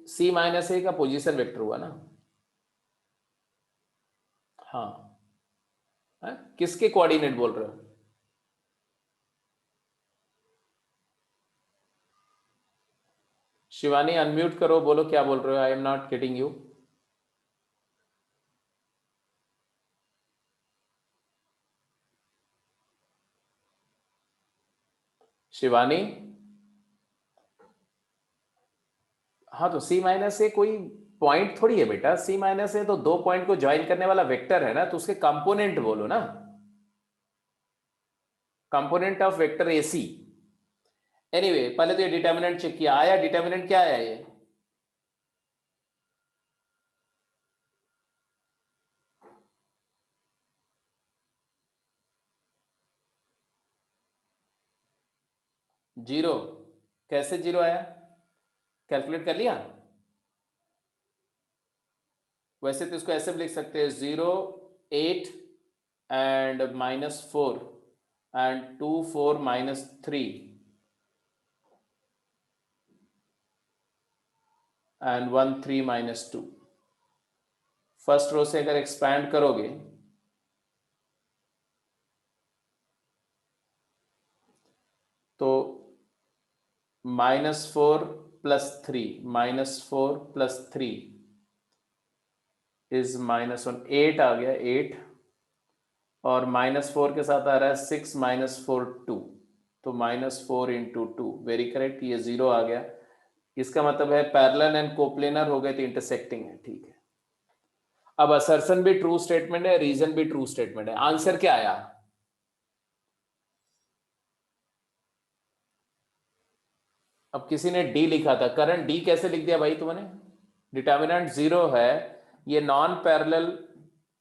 c माइनस ए का पोजीशन वेक्टर हुआ ना। हाँ, किसके कोऑर्डिनेट बोल रहे हो? शिवानी अनम्यूट करो, बोलो क्या बोल रहे हो, I am not getting you. Shivani, हाँ तो c माइनस ए कोई पॉइंट थोड़ी है बेटा, c माइनस ए तो दो पॉइंट को ज्वाइन करने वाला वेक्टर है ना, तो उसके कंपोनेंट बोलो ना, component of vector AC। Anyway पहले तो ये डिटर्मिनेंट चेक किया, आया डिटर्मिनेंट क्या आया ये? जीरो। कैसे जीरो आया, कैलकुलेट कर लिया? वैसे तो इसको ऐसे भी लिख सकते हैं 0 8 and -4 and 2 4 -3 and 1 3 -2। First row से अगर एक्सपैंड करोगे तो -4 + 3 -4 + 3 इज -1, 8 आ गया, 8 और -4 के साथ आ रहा है 6 -4 2, तो -4 × 2, वेरी करेक्ट, ये 0 आ गया। इसका मतलब है पैरेलल एंड कोप्लेनर हो गए तो इंटरसेक्टिंग है, ठीक है। अब असर्शन भी ट्रू स्टेटमेंट है, रीजन भी ट्रू स्टेटमेंट है। आंसर क्या आया? अब किसी ने डी लिखा था, करंट डी कैसे लिख दिया भाई तुमने? डिटर्मिनेंट 0 है, ये नॉन पैरेलल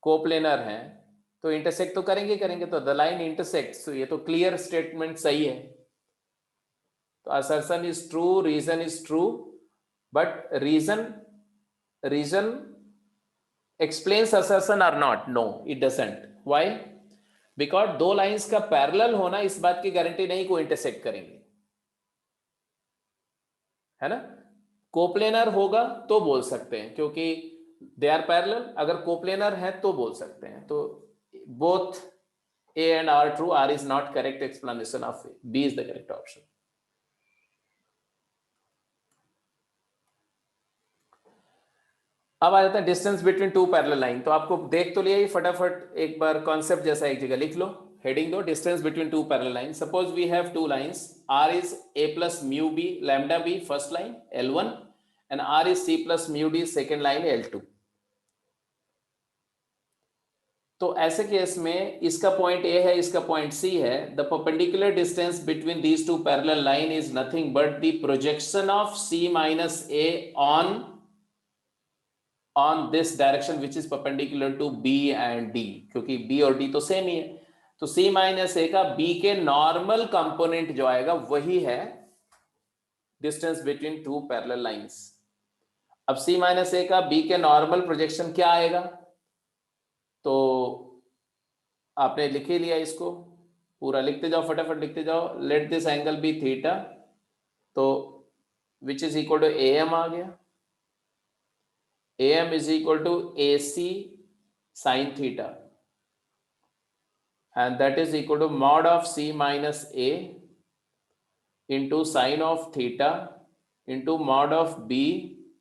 कोप्लेनर है, तो इंटरसेक्ट तो करेंगे करेंगे, तो द लाइन इंटरसेक्ट्स, ये तो क्लियर स्टेटमेंट सही है। तो assertion is true, reason is true, but reason explains assertion or not? No, it doesn't. Why? Because दो लाइंस का पैरेलल होना इस बात की गारंटी नहीं को इंटरसेक्ट करेंगे, है ना। कोप्लेनर होगा तो बोल सकते हैं, क्योंकि दे आर पैरेलल, अगर कोप्लेनर है तो बोल सकते हैं। तो both A and R true, R is not correct explanation of A, B is the correct option. अब आ जाता है distance between two parallel line. तो आपको देख तो लिया ही, फटाफट एक बार कॉन्सेप्ट जैसा एक जगह लिख लो, हेडिंग दो, distance between two parallel line. Suppose we have two lines, R is A plus mu B lambda B first line L1 and R is C plus mu D second line L2। तो ऐसे case में इसका point A है, इसका point C है। The perpendicular distance between these two parallel line is nothing but the projection of C minus A on this direction which is perpendicular to B and D, क्योंकि B और D तो same ही है। तो C minus A का B के normal component जो आएगा वही है distance between two parallel lines. अब C minus A का B के नॉर्मल प्रोजेक्शन क्या आएगा, तो आपने लिख ही लिया, इसको पूरा लिखते जाओ, फटाफट लिखते जाओ। Let this angle be theta, तो which is equal to AM आ गया, AM is equal to AC sin theta, and that is equal to mod of C minus A into sin of theta into mod of B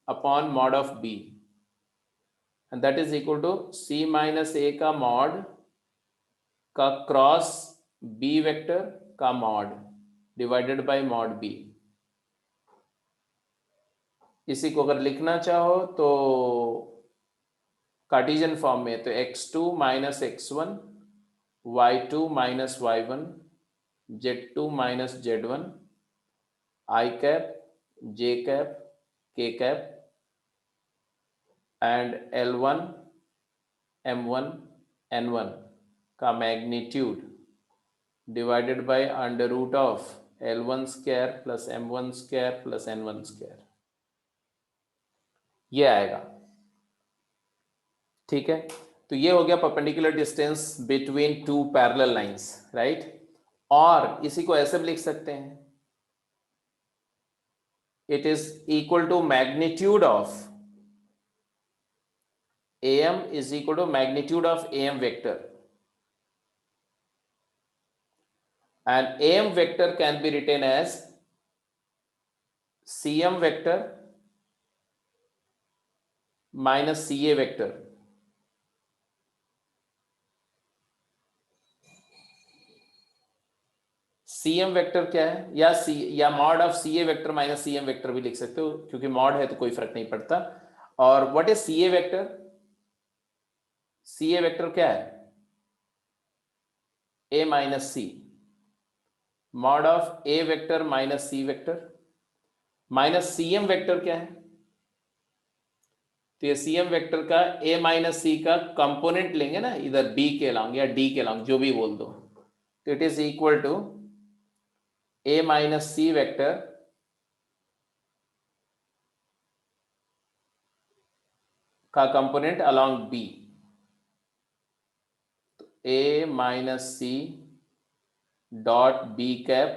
upon mod of B, and that is equal to C minus A का mod का cross B vector का mod divided by mod B। इसी को अगर लिखना चाहो तो Cartesian form में, तो x2 minus x1, y2 minus y1, z2 minus z1, i cap, j cap, k cap and L1 M1 N1 का magnitude divided by under root of L1 square plus M1 square plus N1 square, ये आएगा, ठीक है। तो ये हो गया perpendicular distance between two parallel lines, right. और इसी को ऐसे भी लिख सकते हैं, it is equal to magnitude of am is equal to magnitude of am vector, and am vector can be written as cm vector minus ca vector. cm vector क्या है, या mod of ca vector minus cm vector भी लिख सकते हो, क्योंकि mod है तो कोई फर्क नहीं पड़ता. और what is ca vector? ca vector क्या है? a minus c, mod of a vector minus c vector, minus cm vector क्या है? तो ये cm वेक्टर का a माइनस c का कंपोनेंट लेंगे ना, इधर b के अलॉन्ग या d के अलॉन्ग, जो भी बोल दो, तो it is equal to a minus c vector का कंपोनेंट अलॉन्ग b, तो a minus c dot b cap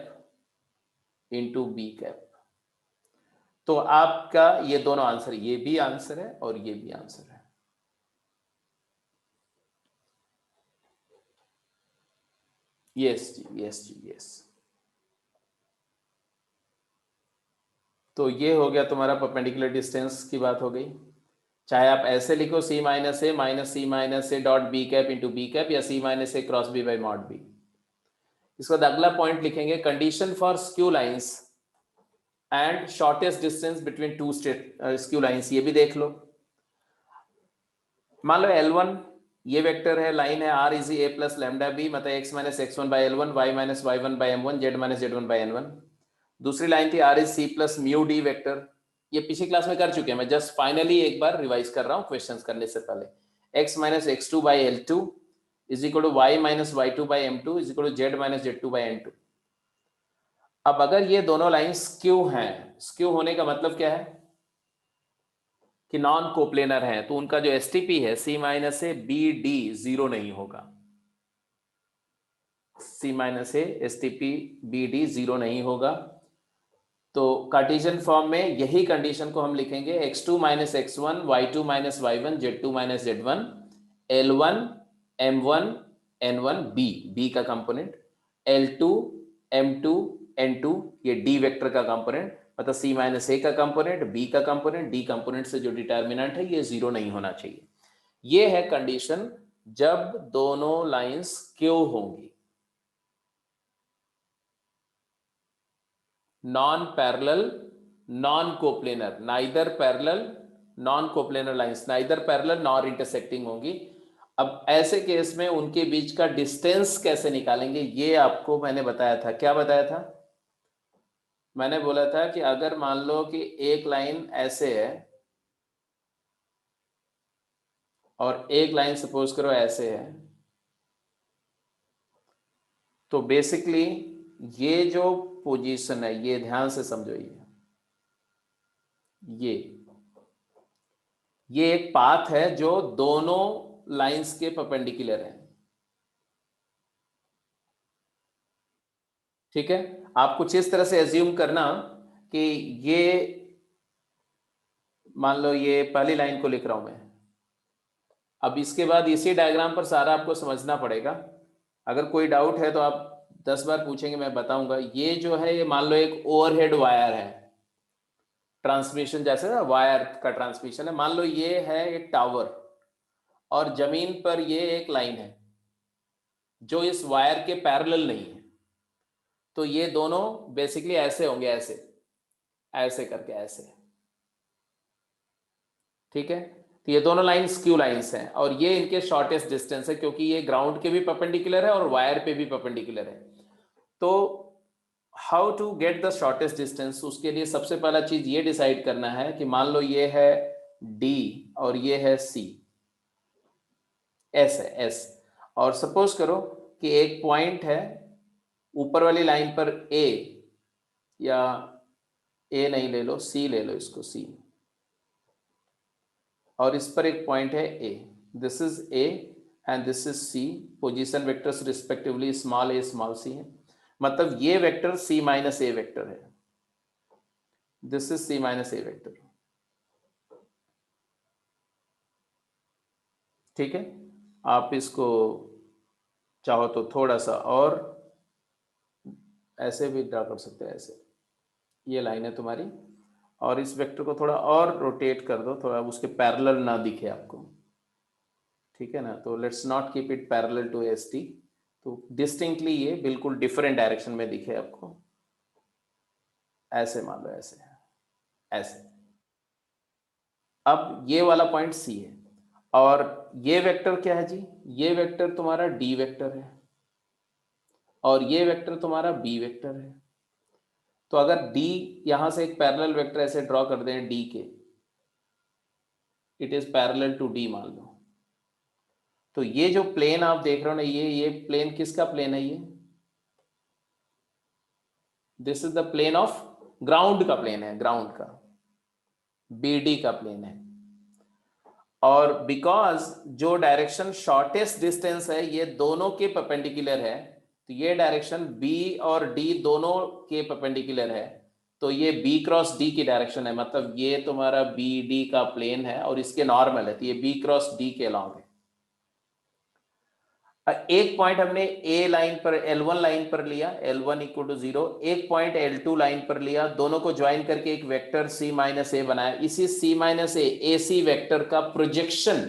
into b cap. तो आपका ये दोनों आंसर, ये भी आंसर है और ये भी आंसर है. यस जी, यस जी, यस. तो ये हो गया तुम्हारा परपेंडिकुलर डिस्टेंस की बात हो गई. चाहे आप ऐसे लिखो c minus A dot B cap into B cap, या c minus A cross B by mod B. इसका अगला पॉइंट लिखेंगे, condition for skew lines and shortest distance between two skew lines. ये भी देख लो. मान लो L1 ये वेक्टर है, लाइन है r is a plus lambda B, मतलब x minus x1 by L1, y minus y1 by m1, z minus z1 by n1. दूसरी line थी r is c plus mu D vector. ये पिछली class में कर चुके हैं, मैं जस्ट फाइनली एक बार रिवाइज कर रहा हूँ क्वेश्चंस करने से पहले. x minus x2 by L2 is equal to y minus y2 by m2 is equal to z minus z2 by n2. अब अगर ये दोनों लाइन स्क्यू हैं, स्क्यू होने का मतलब क्या है कि नॉन कोप्लेनर है, तो उनका जो एसटीपी है c minus A B D zero नहीं होगा. c minus A STP B D zero नहीं होगा. तो कार्टेशियन फॉर्म में यही कंडीशन को हम लिखेंगे x2 minus x1, y2 minus y1, z2 minus z1, L1 m1 n1 b का कंपोनेंट, L2 m2 n2 ये d वेक्टर का कंपोनेंट, मतलब c माइनस ए का कंपोनेंट, b का कंपोनेंट, d कंपोनेंट से जो डिटर्मिनेंट है ये जीरो नहीं होना चाहिए. ये है कंडीशन जब दोनों लाइंस क्यू होंगी. Non parallel non coplanar, neither parallel non coplanar lines neither parallel nor intersecting होंगी. अब ऐसे केस में उनके बीच का डिस्टेंस कैसे निकालेंगे, ये आपको मैंने बताया था. क्या बताया था? मैंने बोला था कि अगर मान लो कि एक लाइन ऐसे है और एक लाइन सपोज करो ऐसे है, तो बेसिकली ये जो पोजीशन है, ये ध्यान से समझो, ये एक पाथ है जो दोनों लाइंस के परपेंडिकुलर है. ठीक है, आप कुछ इस तरह से एज्यूम करना कि ये, मान लो ये पहली लाइन को लिख रहा हूं मैं. अब इसके बाद इसी डायग्राम पर सारा आपको समझना पड़ेगा. अगर कोई डाउट है तो आप 10 बार पूछेंगे, मैं बताऊंगा. ये जो है, ये मान लो एक ओवरहेड वायर है, ट्रांसमिशन जैसे ना वायर का ट्रांसमिशन है. मान लो ये है एक टावर और जमीन पर ये एक लाइन है जो इस वायर के पैरेलल नहीं है. तो ये दोनों बेसिकली ऐसे होंगे, ऐसे ऐसे करके ऐसे. ठीक है, तो ये दोनों लाइन स्क्यू लाइंस हैं और ये इनके शॉर्टेस्ट डिस्टेंस है, क्योंकि ये ग्राउंड के भी परपेंडिकुलर है और वायर पे भी परपेंडिकुलर है. तो how to get the shortest distance, उसके लिए सबसे पहला चीज ये डिसाइड करना है कि मान लो ये है D और ये है C, S है S, और सपोज करो कि एक पॉइंट है ऊपर वाली लाइन पर A, या A नहीं ले लो, C ले लो, इसको C, और इस पर एक पॉइंट है A. This is A and this is C. Position vectors respectively small a small c है. मतलब ये वेक्टर C माइनस ए वेक्टर है. This is C minus A vector. ठीक है, आप इसको चाहो तो थोड़ा सा और ऐसे भी ड्रा कर सकते हैं, ऐसे ये लाइन है तुम्हारी, और इस वेक्टर को थोड़ा और रोटेट कर दो, थोड़ा उसके पैरेलल ना दिखे आपको, ठीक है ना। तो let's not keep it parallel to S T, तो डिस्टिंक्टली ये बिल्कुल डिफरेंट डायरेक्शन में दिखे आपको, ऐसे मान लो, ऐसे ऐसे। अब ये वाला पॉइंट सी है, और ये वेक्टर क्या है जी, ये वेक्टर तुम्हारा डी वेक्टर है, और ये वेक्टर तुम्हारा बी वेक्टर है। तो अगर डी यहां से एक पैरेलल वेक्टर ऐसे ड्रॉ कर दें डी के, it is parallel to D मान लो, तो ये जो प्लेन आप देख रहे हो ना, ये प्लेन किसका प्लेन है, ये this is the plane of ground का प्लेन है, ग्राउंड का, बीडी का प्लेन है। और बिकॉज जो डायरेक्शन शॉर्टेस्ट डिस्टेंस है ये दोनों के परपेंडिकुलर है, तो ये डायरेक्शन बी और डी दोनों के परपेंडिकुलर है, तो ये बी क्रॉस डी की डायरेक्शन है, मतलब ये तुम्हारा बी डी का प्लेन है और इसके नॉर्मल है, तो ये बी क्रॉस डी के अलॉन्ग है। एक पॉइंट हमने ए लाइन पर, L1 लाइन पर लिया, L1 इक्वल टू 0, एक पॉइंट L2 लाइन पर लिया, दोनों को ज्वाइन करके एक वेक्टर C माइनस ए बनाया। इसी C माइनस ए सी वेक्टर का प्रोजेक्शन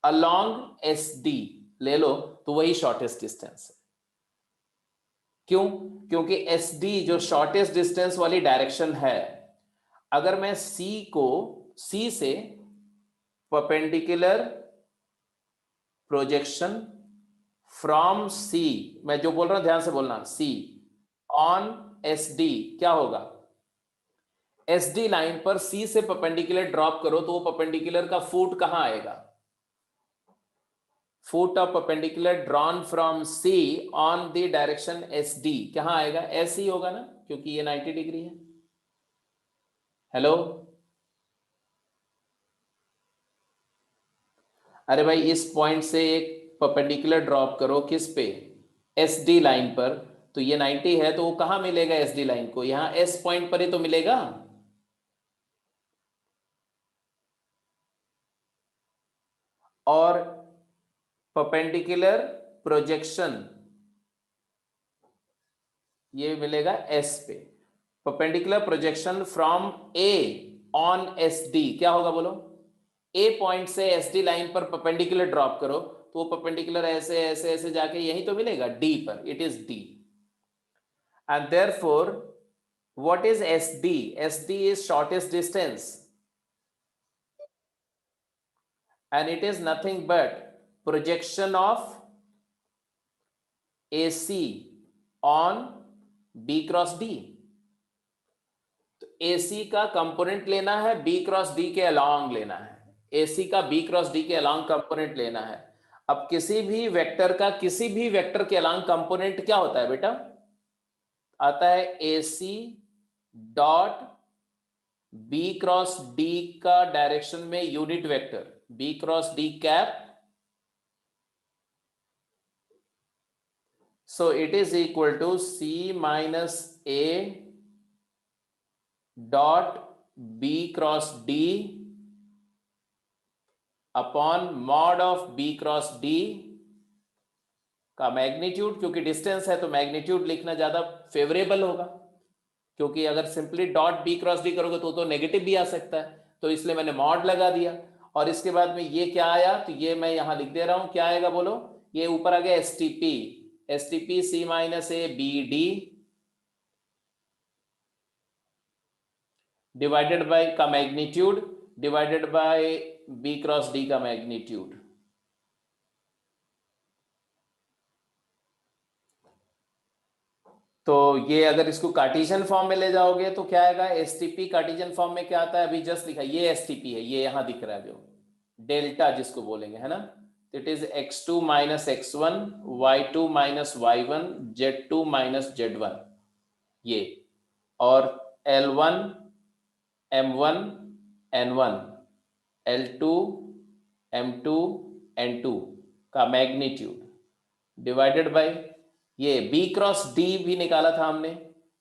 अलोंग एस डी ले लो, तो वही शॉर्टेस्ट डिस्टेंस है। क्यों? क्योंकि एस डी जो शॉर्टेस्ट डिस्टेंस वाली डायरेक्शन है, अगर मैं C को C से परपेंडिकुलर प्रोजेक्शन फ्रॉम सी, मैं जो बोल रहा हूं ध्यान से बोलना, सी ऑन एस डी, क्या होगा, एस डी लाइन पर सी से परपेंडिकुलर ड्रॉप करो तो वो परपेंडिकुलर का फुट कहां आएगा, foot of perpendicular drawn from C on the direction S D कहां आएगा, एस ही होगा ना, क्योंकि ये 90 डिग्री है। हेलो, अरे भाई इस पॉइंट से एक परपेंडिकुलर ड्रॉप करो किस पे, एस डी लाइन पर, तो ये 90 है, तो वो कहां मिलेगा एस डी लाइन को, यहां एस पॉइंट पर ही तो मिलेगा। और परपेंडिकुलर प्रोजेक्शन ये मिलेगा एस पे, perpendicular projection from A on S D क्या होगा बोलो, ए पॉइंट से एस डी लाइन पर परपेंडिकुलर ड्रॉप करो तो वो परपेंडिकुलर ऐसे ऐसे ऐसे जाके यही तो मिलेगा डी पर, it is D. And therefore what is S D, S D is shortest distance and it is nothing but projection of AC on B cross D। तो AC का कंपोनेंट लेना है, B क्रॉस D के along लेना है, AC का B cross D के along component लेना है। अब किसी भी वेक्टर का किसी भी वेक्टर के अलॉन्ग कंपोनेंट क्या होता है बेटा, आता है AC dot B cross D का डायरेक्शन में unit vector B cross D cap, so it is equal to C minus A dot B cross D upon mod of B cross D का magnitude, क्योंकि distance है तो magnitude लिखना ज्यादा favourable होगा, क्योंकि अगर simply dot B cross D करोगे तो नेगेटिव भी आ सकता है, तो इसलिए मैंने मॉड लगा दिया। और इसके बाद में ये क्या आया, तो ये मैं यहां लिख दे रहा हूं, क्या आएगा बोलो, ये ऊपर आ गया STP, STP C minus A B D divided by का magnitude divided by B cross D का मैग्नीट्यूड। तो ये अगर इसको कार्टेशियन फॉर्म में ले जाओगे तो क्या आएगा, STP कार्टेशियन फॉर्म में क्या आता है, अभी जस्ट लिखा, ये STP है, ये यहां दिख रहा है जो डेल्टा जिसको बोलेंगे, है ना, it is x2 minus x1 y2 minus y1 z2 minus z1 ये, और L1 M1 N1 L2 M2 N2 का मैग्नीट्यूड डिवाइडेड बाय ये B क्रॉस D भी निकाला था हमने,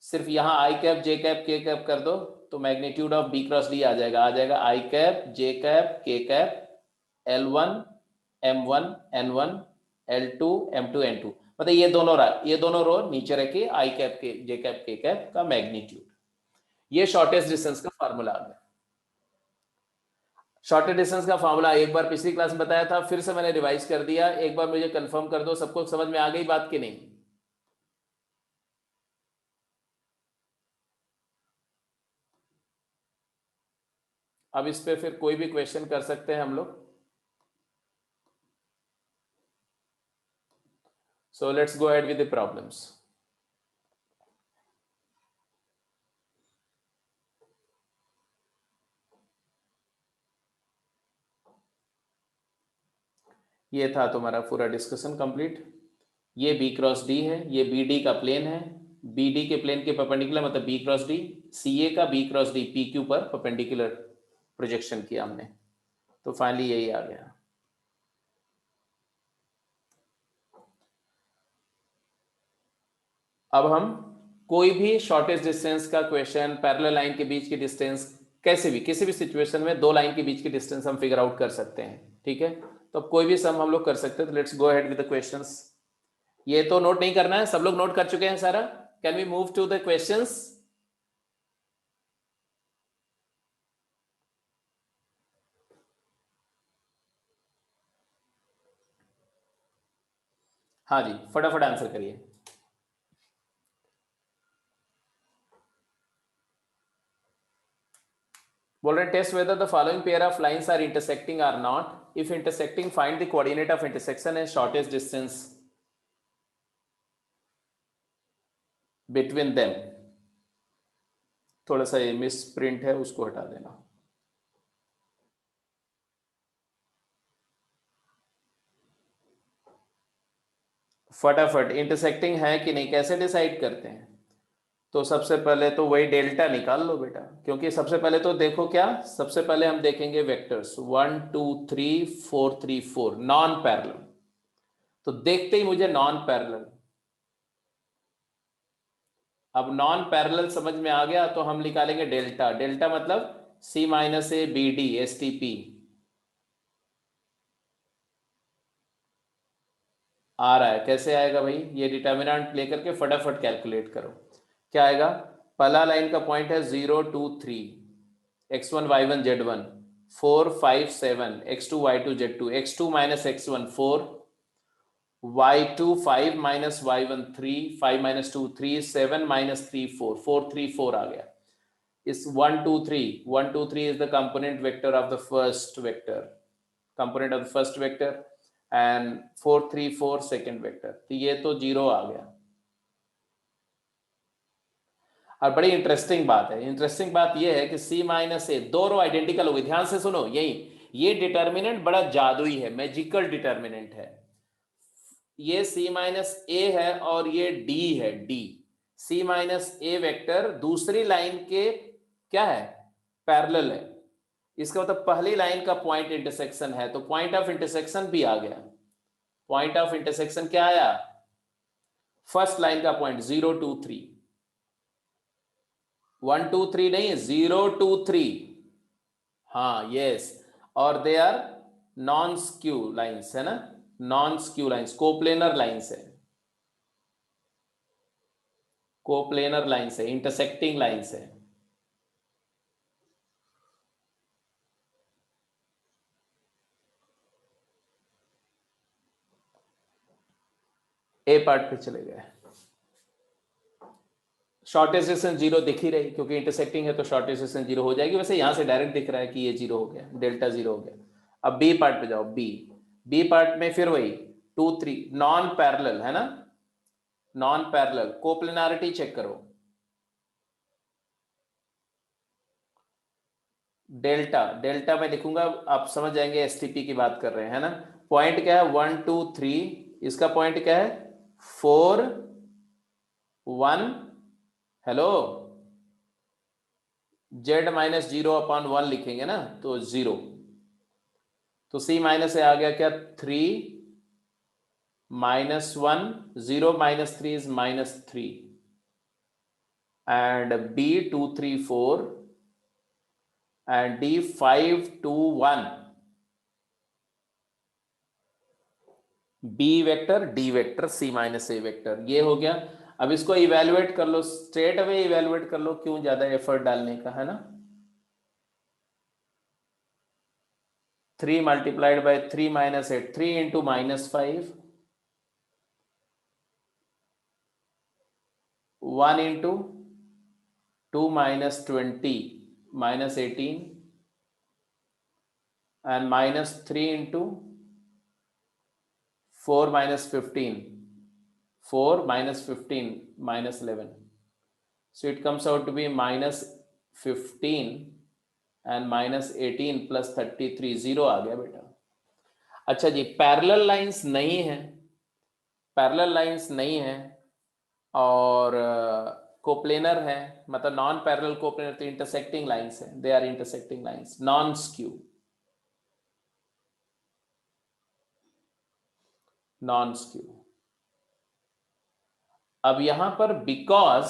सिर्फ यहाँ आई कैप जे कैप के कैप कर दो तो magnitude of B cross d आ जाएगा आई कैप जे कैप के cap L1 M1 N1 L2 M2 N2, मतलब ये दोनों रो नीचे रखिए आई कैप के जे कैप के कैप का मैग्नीट्यूड। ये शॉर्टेस्ट डिस्टेंस का फार्मूला आ गया। शॉर्टेस्ट डिस्टेंस का फार्मूला एक बार पिछली क्लास में बताया था, फिर से मैंने रिवाइज कर दिया, एक बार मुझे कंफर्म कर दो सबको समझ में आ गई बात कि नहीं। अब इस पे फिर कोई भी क्वेश्चन कर सकते हैं हम लोग। So let's go ahead with the problems. ये था तुम्हारा पूरा डिस्कशन कंप्लीट। ये बी क्रॉस डी है, ये बी डी का प्लेन है, बी डी के प्लेन के परपेंडिकुलर मतलब B cross D, C A का B cross D P Q पर परपेंडिकुलर प्रोजेक्शन किया हमने, तो फाइनली यही आ गया। अब हम कोई भी शॉर्टेस्ट डिस्टेंस का क्वेश्चन, पैरेलल लाइन के बीच की डिस्टेंस, कैसे भी किसी भी सिचुएशन में दो लाइन के बीच की डिस्टेंस हम फिगर आउट कर सकते हैं, ठीक है। तो अब कोई भी सम हम लोग कर सकते हैं, तो let's go ahead with the questions. ये तो नोट नहीं करना है, सब लोग नोट कर चुके हैं सारा। Can we move to the questions? हाँ जी, फटाफट आंसर करिए। बोल रहे test whether the following pair of lines are intersecting or not, if intersecting find the coordinate of intersection and shortest distance between them. थोड़ा सा ये मिस प्रिंट है, उसको हटा देना। फटाफट, इंटरसेक्टिंग है कि नहीं कैसे डिसाइड करते हैं? तो सबसे पहले तो वही डेल्टा निकाल लो बेटा, क्योंकि सबसे पहले तो देखो क्या, सबसे पहले हम देखेंगे वेक्टर्स 1 2 3 4 3 4 नॉन पैरेलल। तो देखते ही मुझे नॉन पैरेलल, अब नॉन पैरेलल समझ में आ गया तो हम निकालेंगे डेल्टा। डेल्टा मतलब C minus A B D S T p आ रहा है। कैसे आएगा भाई? ये डिटर्मिनेंट लेकर के फटाफट कैलकुलेट करो। क्या आएगा? पहला लाइन का पॉइंट है 0 2 3 x1 y1 z1 4 5 7 x2 y2 z2 x2 minus x1 4 y2 5 minus y1 3 5 minus 2 3 7 minus 3 4 4 3 4 आ गया। इस 1 2 3 is the component vector of the first vector, component of the first vector, and 4 3 4 second vector। तो ये तो 0 आ गया। और बड़ी interesting बात है, इंटरेस्टिंग बात ये है कि C माइनस ए दो रो आइडेंटिकल हो गई। ध्यान से सुनो, यही ये डिटर्मिनेंट बड़ा जादुई है, मैजिकल डिटर्मिनेंट है। ये C माइनस ए है और ये D है, D C माइनस ए वेक्टर दूसरी लाइन के क्या है? पैरेलल है। इसका मतलब पहली लाइन का पॉइंट इंटरसेक्शन है, तो पॉइंट ऑफ इंटरसेक्शन भी आ गया। पॉइंट ऑफ इंटरसेक्शन क्या आया? फर्स्ट लाइन का पॉइंट 0 2 3 1 2 3 नहीं, 0 2 3। हाँ यस, और they are non skew lines है ना, non skew lines, coplanar lines है, कोप्लेनर लाइंस है, इंटरसेक्टिंग लाइंस है। ए पार्ट पे चले गए। शॉर्टेस्ट डिस्टेंस 0 दिख ही रही, क्योंकि इंटरसेक्टिंग है तो शॉर्टेस्ट डिस्टेंस 0 हो जाएगी। वैसे यहां से डायरेक्ट दिख रहा है कि ये 0 हो गया, डेल्टा 0 हो गया। अब बी पार्ट पे जाओ। बी पार्ट में फिर वही 2 3 नॉन पैरेलल है ना, नॉन पैरेलल, कोप्लेनारिटी चेक करो। डेल्टा मैं लिखूंगा, आप समझ जाएंगे एसटीपी की बात कर रहे हैं ना। पॉइंट क्या है? 1 2 3, इसका पॉइंट क्या है? 4 1, हेलो, z माइनस 0 अपॉन 1 लिखेंगे ना, तो 0। तो C माइनस ए आ गया क्या? 3 -1, 0 - 3 is -3। and B234 and D521, B vector, D vector, C minus A vector, ये हो गया। अब इसको इवेलुएट कर लो, स्ट्रेट अवे इवेलुएट कर लो, क्यों ज्यादा एफर्ट डालने का, है ना। 3 multiplied by 3 minus 8, 3 into minus 5, 1 into 2 minus 20 minus 18, and minus 3 into 4 minus 15, 4 minus 15 minus 11. So it comes out to be minus 15 and minus 18 plus 33, 0 आ गया बेटा। अच्छा जी, पैरेलल लाइंस नहीं है, पैरेलल लाइंस नहीं है और कोप्लेनर है, मतलब नॉन पैरेलल कोप्लेनर, तो इंटरसेक्टिंग लाइंस है, they are intersecting lines, non skew, non skew. अब यहां पर बिकॉज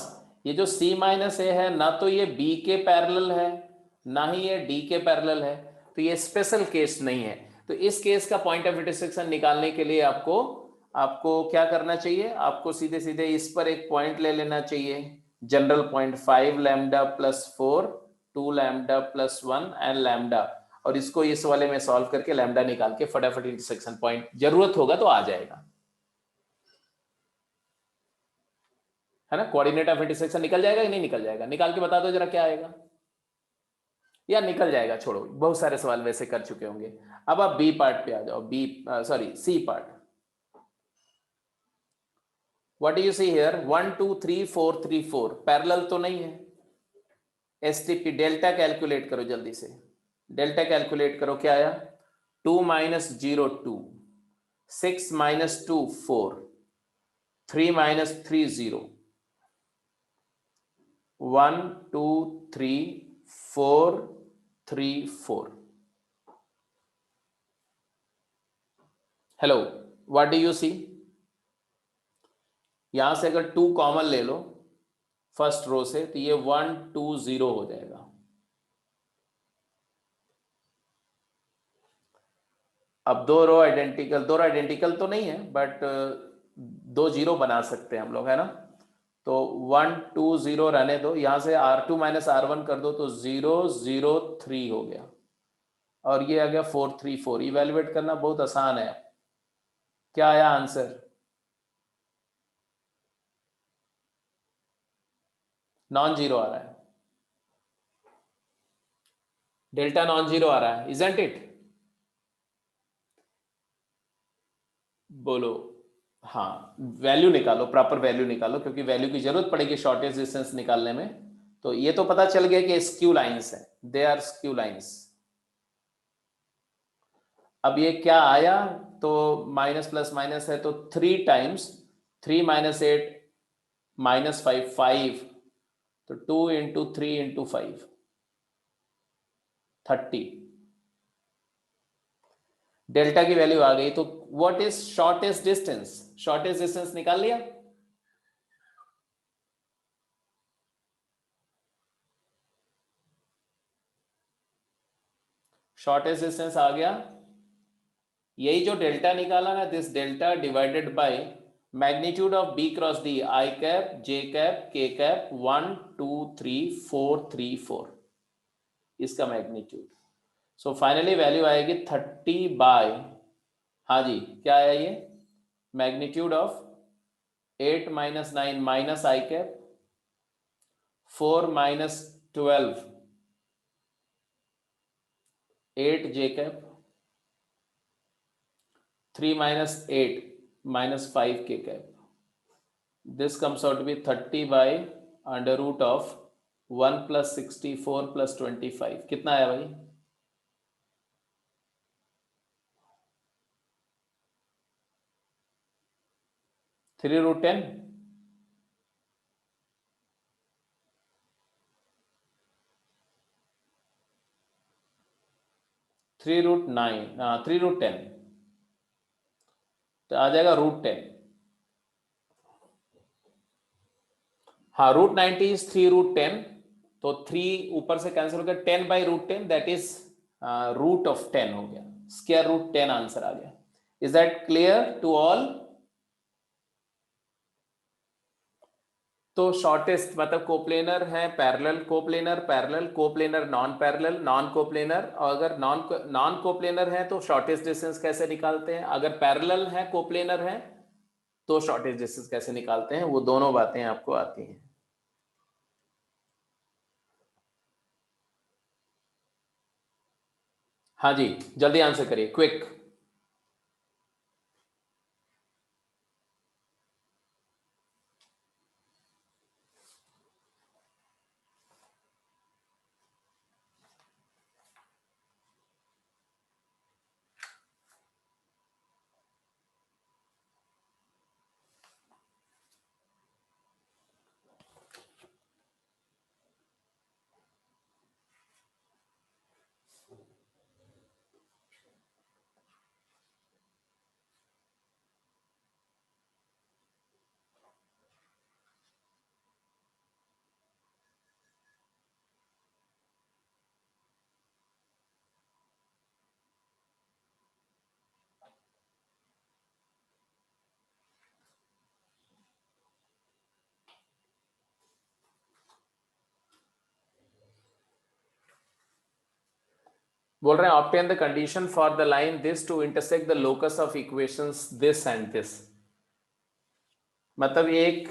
ये जो C माइनस ए है, ना तो ये B के पैरेलल है ना ही ये D के पैरेलल है, तो ये स्पेशल केस नहीं है। तो इस केस का पॉइंट ऑफ इंटरसेक्शन निकालने के लिए आपको क्या करना चाहिए, आपको सीधे सीधे इस पर एक पॉइंट ले लेना चाहिए, general point 5 lambda plus 4, 2 lambda plus 1 and lambda, और इसको इस वाले में सॉल्व करके लैम्डा निकाल के फटाफट इंटरसेक्शन पॉइंट, जरूरत होगा तो आ जाएगा, है ना। कोऑर्डिनेट ऑफ इंटरसेक्शन निकल जाएगा कि नहीं निकल जाएगा, निकाल के बता दो जरा क्या आएगा, या निकल जाएगा, छोड़ो, बहुत सारे सवाल वैसे कर चुके होंगे। अब आप बी पार्ट पे आ जाओ, C part. What do you see here, 1 2 3 4 3 4, parallel तो नहीं है। एसटीपी डेल्टा कैलकुलेट करो जल्दी से, डेल्टा कैलकुलेट करो, क्या आया, 2 minus 0 2, 6 minus 2 4, 3 minus 3 0, 1 2 3 4 3 4। Hello, what do you see, यहां से अगर 2 कॉमन ले लो फर्स्ट रो से, तो ये 1 2 0 हो जाएगा। अब दो रो आइडेंटिकल तो नहीं है, बट 2 0 बना सकते हैं हम लोग, है ना। तो 1 2 0 रहने दो, यहां से R2 माइनस R1 कर दो, तो 0 0 3 हो गया, और ये आ गया 4 3 4। इवेलुएट करना बहुत आसान है। क्या आया आंसर, नॉन जीरो आ रहा है, डेल्टा नॉन जीरो आ रहा है, इजंट इट, बोलो हाँ। वैल्यू निकालो, प्रॉपर वैल्यू निकालो, क्योंकि वैल्यू की जरूरत पड़ेगी शॉर्टेज डिस्टेंस निकालने में। तो ये तो पता चल गया कि स्क्यू लाइंस है, दे आर स्क्यू लाइंस। अब ये क्या आया, तो माइनस प्लस माइनस है, तो 3 टाइम्स 3 माइनस 8 माइनस 5 5, तो 2 इंटू 3 इंटू 5 30। डेल्टा की वैल्यू आ गई, तो what is shortest distance, shortest distance निकाल लिया। शॉर्टेस्ट डिस्टेंस आ गया, यही जो डेल्टा निकाला ना, this delta divided by magnitude of B cross D, I cap J cap के कैप 1 2 3 4 3 4, इसका मैग्नीट्यूड। सो फाइनली वैल्यू आएगी 30 बाय, हाँ जी क्या आया ये, magnitude of 8 minus 9 minus i cap, 4 minus 12 8 J cap, 3 minus 8 minus 5 k cap. This comes out to be 30 by under root of 1 plus 64 plus 25. कितना आया भाई, 3 root 10, 3 root 9, 3 root 10, तो आ जाएगा रूट 10। हाँ, √90 इज 3√10, तो 3 ऊपर से कैंसिल हो गया, 10/√10 दैट इज √10 हो गया, √10 आंसर आ गया। Is that clear to all? तो शॉर्टेस्ट मतलब कोप्लेनर है, parallel coplanar, parallel coplanar, non parallel, non coplanar. और अगर नॉन कोप्लेनर है तो शॉर्टेस्ट डिस्टेंस कैसे निकालते हैं, अगर पैरेलल है कोप्लेनर है तो शॉर्टेस्ट डिस्टेंस कैसे निकालते हैं, वो दोनों बातें आपको आती हैं। हाँ जी, जल्दी आंसर करिए, क्विक। बोल रहे हैं obtain the condition for the line this to intersect the locus of equations this and this. मतलब एक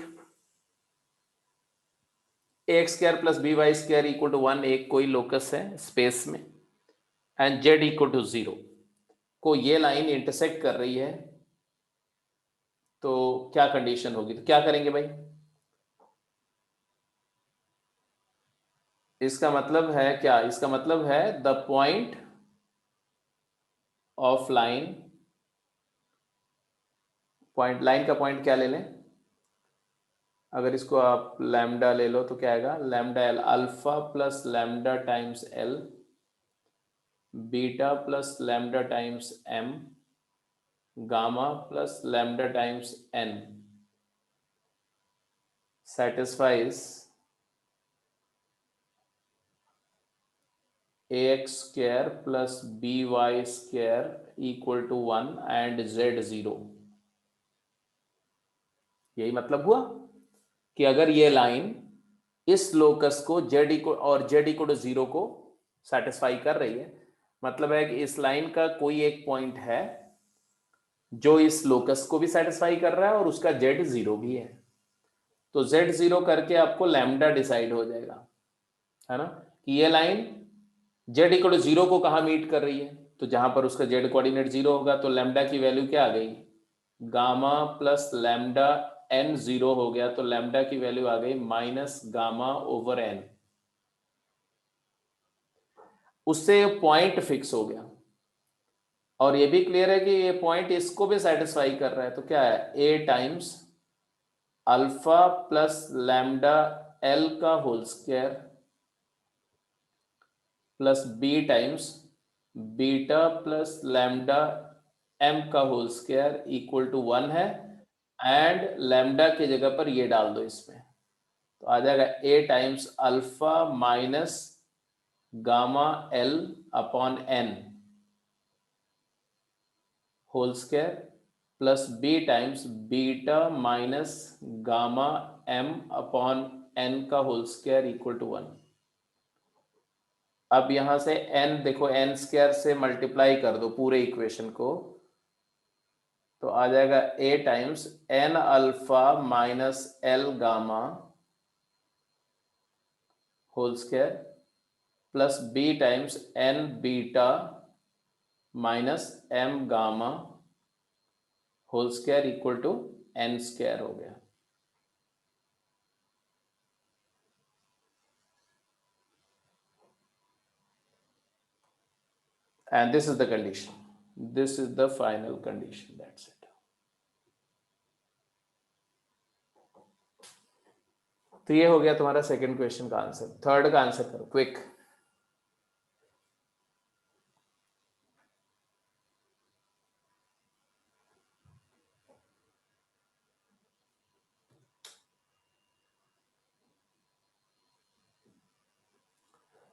ax² + by² = 1 एक कोई लोकस है स्पेस में, एंड z = 0 को ये लाइन इंटरसेक्ट कर रही है, तो क्या कंडीशन होगी? तो क्या करेंगे भाई? इसका मतलब है क्या? इसका मतलब है the point of line, point line का पॉइंट क्या ले लें? अगर इसको आप लैम्डा ले लो तो क्या आएगा? Lambda L, alpha plus lambda times L, beta plus lambda times M, gamma plus lambda times N satisfies ax² + by² = 1 and z 0। यही मतलब हुआ कि अगर ये लाइन इस लोकस को z = 0 को सेटिस्फाई कर रही है, मतलब है कि इस लाइन का कोई एक पॉइंट है जो इस लोकस को भी सेटिस्फाई कर रहा है और उसका z 0 भी है। तो z 0 करके आपको लैम्डा डिसाइड हो जाएगा, है ना, कि ये लाइन z = 0 को कहाँ मीट कर रही है, तो जहां पर उसका z कोऑर्डिनेट 0 होगा, तो लैम्डा की वैल्यू क्या आ गई? गामा प्लस लैम्डा n 0 हो गया, तो लैम्डा की वैल्यू आ गई -γ/n। उससे पॉइंट फिक्स हो गया, और ये भी क्लियर है कि ये पॉइंट इसको भी सेटिस्फाई कर रहा है, तो क्या है? a times alpha plus lambda l का whole square plus b times beta plus lambda m का होल स्क्वायर = 1 है, एंड लैम्डा की जगह पर ये डाल दो इसमें, तो आ जाएगा a times alpha minus gamma l/n whole square plus b times beta minus gamma m/n का होल स्क्वायर = 1। अब यहां से n देखो, n² से मल्टीप्लाई कर दो पूरे इक्वेशन को, तो आ जाएगा a times n alpha minus l gamma whole square plus b times n beta minus m gamma whole square = n² हो गया। And this is the condition. This is the final condition. That's it. तो ये हो गया तुम्हारा second question का answer. Third का answer करो क्विक।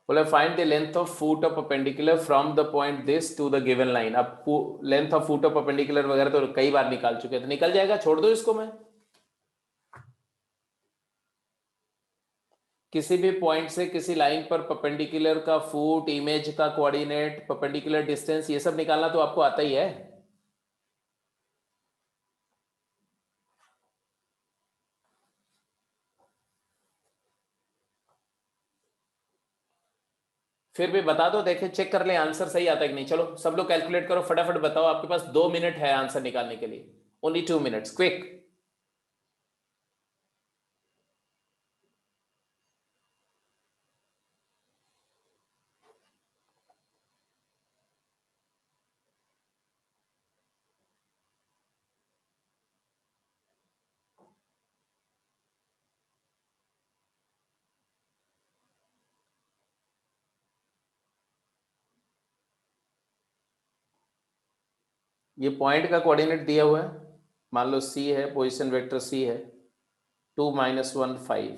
बोले find the length of foot of perpendicular from the point this to the given line. अब length of foot of perpendicular वगैरह तो कई बार निकाल चुके हैं, तो निकल जाएगा, छोड़ दो इसको। मैं किसी भी पॉइंट से किसी लाइन पर परपेंडिकुलर का फुट, इमेज का कोऑर्डिनेट, परपेंडिकुलर डिस्टेंस, ये सब निकालना तो आपको आता ही है। फिर भी बता दो, देखें, चेक कर ले आंसर सही आता है कि नहीं। चलो सब लोग कैलकुलेट करो, फटाफट बताओ। आपके पास 2 मिनट है आंसर निकालने के लिए, ओनली 2 मिनट्स, क्विक। ये पॉइंट का कोऑर्डिनेट दिया हुआ है, मान लो सी है, पोजीशन वेक्टर सी है, 2 - 1 5,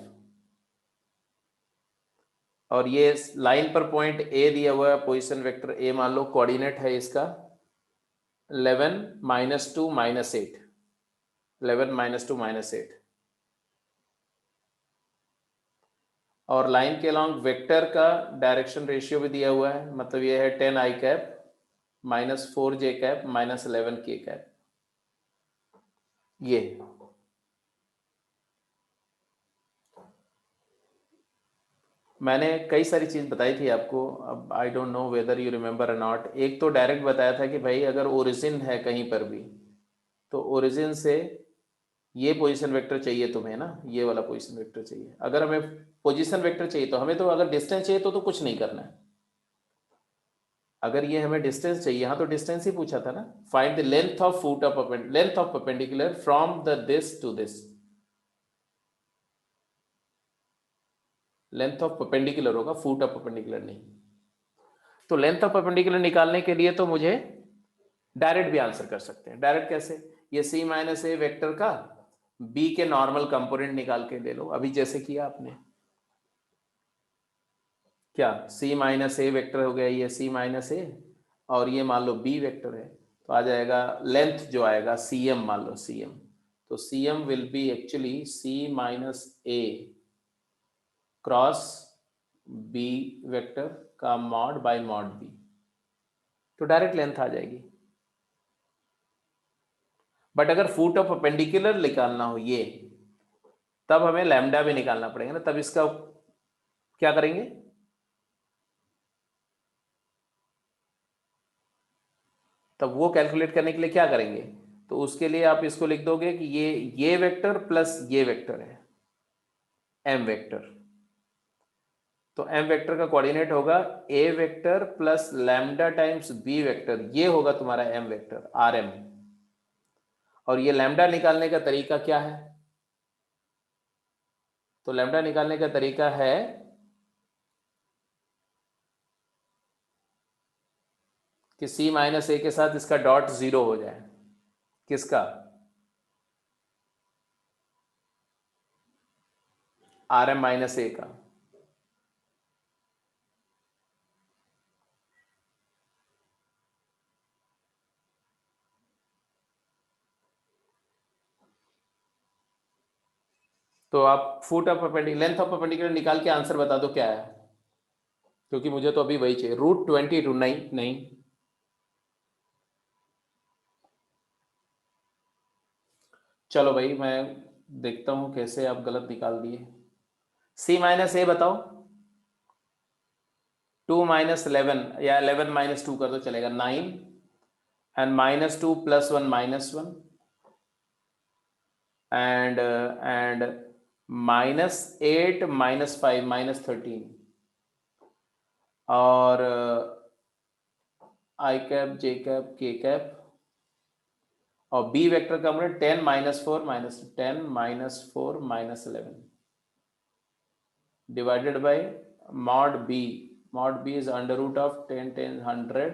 और ये लाइन पर पॉइंट ए दिया हुआ है, पोजीशन वेक्टर ए, मान लो कोऑर्डिनेट है इसका 11 - 2 - 8, 11 - 2 - 8, और लाइन के अलॉन्ग वेक्टर का डायरेक्शन रेशियो भी दिया हुआ है, मतलब ये है 10 i cap -4 j cap -11 k cap. ये मैंने कई सारी चीज बताई थी आपको, अब I don't know whether you remember और नॉट। एक तो डायरेक्ट बताया था कि भाई अगर ओरिजिन है कहीं पर भी, तो ओरिजिन से ये पोजीशन वेक्टर चाहिए तुम्हें ना, ये वाला पोजीशन वेक्टर चाहिए। अगर हमें पोजीशन वेक्टर चाहिए तो हमें, तो अगर डिस्टेंस चाहिए तो कुछ नहीं करना है। अगर ये हमें डिस्टेंस चाहिए, हाँ, तो डिस्टेंस ही पूछा था ना। Find the length of foot of length of perpendicular from the this to this. Length of perpendicular होगा, फुट ऑफ परपेंडिकुलर नहीं। तो लेंथ ऑफ परपेंडिकुलर निकालने के लिए तो मुझे डायरेक्ट भी आंसर कर सकते हैं। डायरेक्ट कैसे? ये सी माइनस ए वेक्टर का बी के नॉर्मल कंपोनेंट निकाल के ले लो, अभी जैसे किया आपने। क्या सी माइनस ए वेक्टर हो गया, ये सी माइनस ए, और ये मान लो बी वेक्टर है, तो आ जाएगा लेंथ जो आएगा सी एम, मान लो सी एम, तो C M will be actually C minus A cross B vector का मॉड बाय मॉड बी, तो डायरेक्ट लेंथ आ जाएगी। बट अगर फुट ऑफ परपेंडिकुलर निकालना हो ये, तब हमें लैम्डा भी निकालना पड़ेगा ना, तब इसका क्या करेंगे? तब वो कैलकुलेट करने के लिए क्या करेंगे? तो उसके लिए आप इसको लिख दोगे कि ये वेक्टर प्लस ये वेक्टर है, एम वेक्टर। तो एम वेक्टर का कोऑर्डिनेट होगा a vector plus lambda times b vector, ये होगा तुम्हारा एम वेक्टर, आर एम। और ये लैम्डा निकालने का तरीका क्या है? तो लैम्डा निकालने का तरीका है कि सी माइनस ए के साथ इसका डॉट जीरो हो जाए। किसका? आर एम माइनस ए का। तो आप foot of perpendicular, length of perpendicular निकाल के आंसर बता दो क्या है, क्योंकि मुझे तो अभी वही चाहिए। √22, नहीं नहीं, चलो भाई मैं देखता हूं कैसे आप गलत निकाल दिए। सी माइनस ए बताओ। 2 - 11, या 11 - 2 कर दो चलेगा, 9, एंड -2 + 1 -1, एंड -8 -5 -13, और आई कैप जे कैप के कैप, और बी वेक्टर का हमने 10 - 4 -10 -4 -11 divided by mod B. Mod B is √10 10 100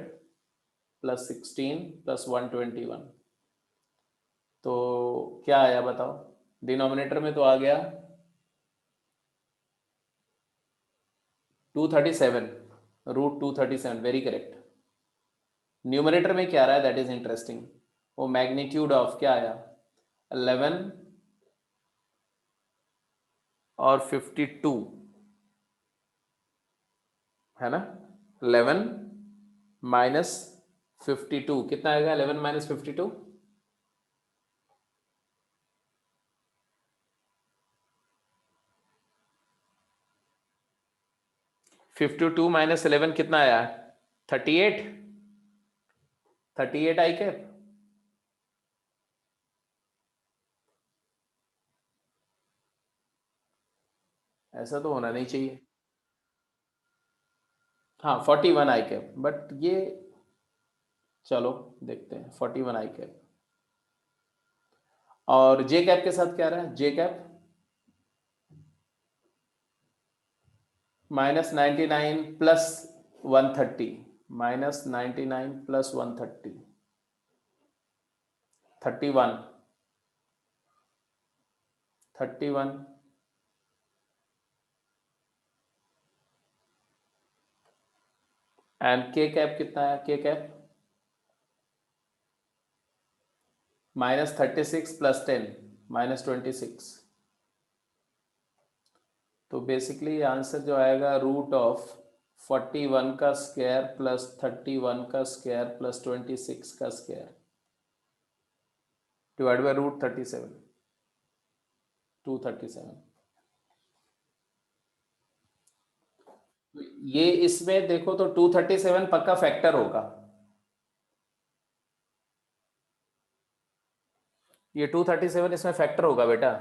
+ 16 + 121। तो क्या आया बताओ? डिनोमिनेटर में तो आ गया 237, √237, वेरी करेक्ट। न्यूमरेटर में क्या आ रहा है, दैट इज इंटरेस्टिंग। वो मैग्नीट्यूड ऑफ क्या आया, 11 और 52 है ना। 11 माइनस 52 कितना आएगा, 11 माइनस 52, 52 माइनस 11 कितना आया, 38, 38 आई कैप। ऐसा तो होना नहीं चाहिए। हाँ 41 आई कैप, बट ये चलो देखते हैं 41 आई कैप। और जे कैप के साथ क्या रहा है, जे कैप -99 प्लस 130, -99 प्लस 130, 31, 31 एंड के कैप कितना है, के कैप -36 प्लस 10, -26। तो बेसिकली आंसर जो आएगा रूट ऑफ 41 का स्क्वायर प्लस 31 का स्क्वायर प्लस 26 का स्क्वायर डिवाइड बाय √37, 237। ये इसमें देखो तो 237 पक्का फैक्टर होगा, ये 237 इसमें फैक्टर होगा बेटा।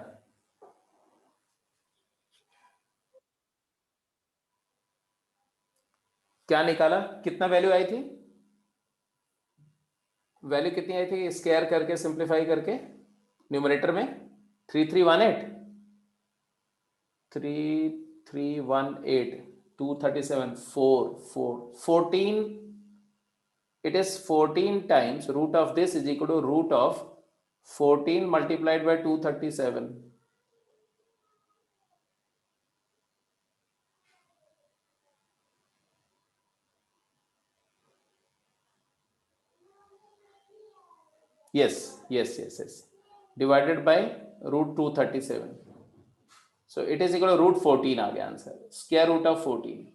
क्या निकाला, कितना वैल्यू आई थी, वैल्यू कितनी आई थी स्क्वायर करके सिंप्लीफाई करके न्यूमरेटर में, 3318, 3318, 237, 14, it is 14 times root of this is equal to root of 14 multiplied by 237. Yes, divided by √237. So it is equal to √14 आ गया आंसर, स्क्वायर रूट ऑफ 14।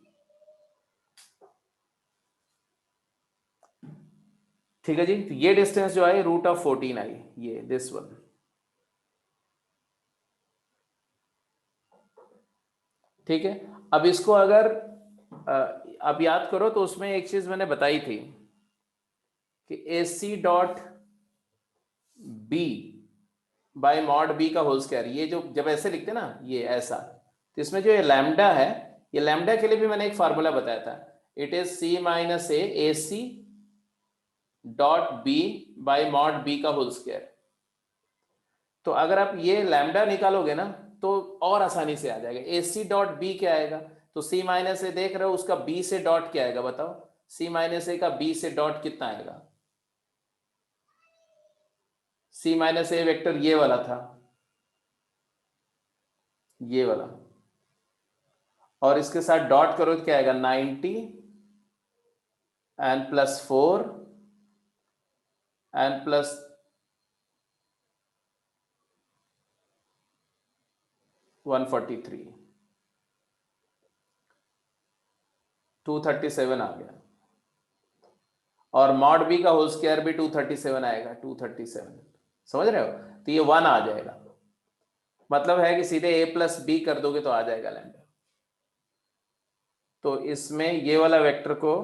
ठीक है जी, तो ये डिस्टेंस जो है √14 आई, ये दिस वन। ठीक है, अब इसको अगर आप याद करो तो उसमें एक चीज मैंने बताई थी कि AC dot B by mod B का होल स्क्वायर, ये जो जब ऐसे लिखते ना ये ऐसा, तो इसमें जो ये लैम्डा है, ये लैम्डा के लिए भी मैंने एक फार्मूला बताया था, it is C minus AC dot B by mod B का होल स्क्वायर। तो अगर आप ये लैम्डा निकालोगे ना तो और आसानी से आ जाएगा। AC डॉट बी क्या आएगा, तो C माइनस ए देख रहे हो, उसका B से डॉट क्या आएगा बताओ, C माइनस ए का B से डॉट कितना आएगा, C माइनस ए वेक्टर ये वाला था, ये वाला, और इसके साथ डॉट करो तो क्या आएगा 90 एंड प्लस 4 एंड प्लस 143, 237 आ गया, और मॉड बी का होल स्क्वायर भी 237 आएगा, 237, समझ रहे हो, तो ये 1 आ जाएगा, मतलब है कि सीधे a प्लस बी कर दोगे तो आ जाएगा लैम्डा। तो इसमें ये वाला वेक्टर को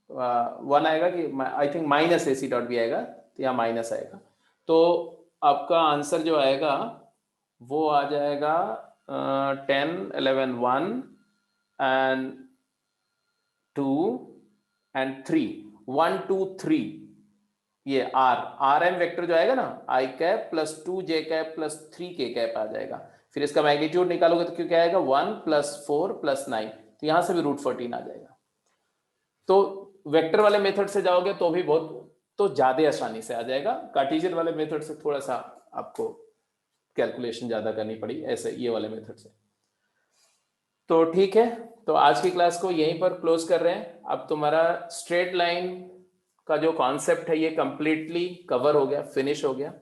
1 आएगा कि I think minus AC dot B आएगा, तो यहाँ माइनस आएगा, तो आपका आंसर जो आएगा वो आ जाएगा 10, 11, 1 एंड 2 एंड 3, 1, 2, 3, ये आर एम वेक्टर जो आएगा ना आई कैप प्लस 2 जे कैप प्लस 3 के कैप आ जाएगा। फिर इसका मैग्नीट्यूड निकालोगे तो क्या आएगा 1 प्लस 4 प्लस 9, तो यहां से भी √14 आ जाएगा। तो वेक्टर वाले मेथड से जाओगे तो भी बहुत, तो ज्यादा आसानी से आ जाएगा, कार्टेशियन वाले मेथड से थोड़ा सा आपको कैलकुलेशन ज्यादा करनी पड़ी, ऐसे ये वाले मेथड से। तो ठीक है, तो आज की क्लास को यहीं पर क्लोज कर रहे हैं। अब तुम्हारा स्ट्रेट लाइन का जो कॉन्सेप्ट है ये कंप्लीटली कवर हो गया, फिनिश हो गया।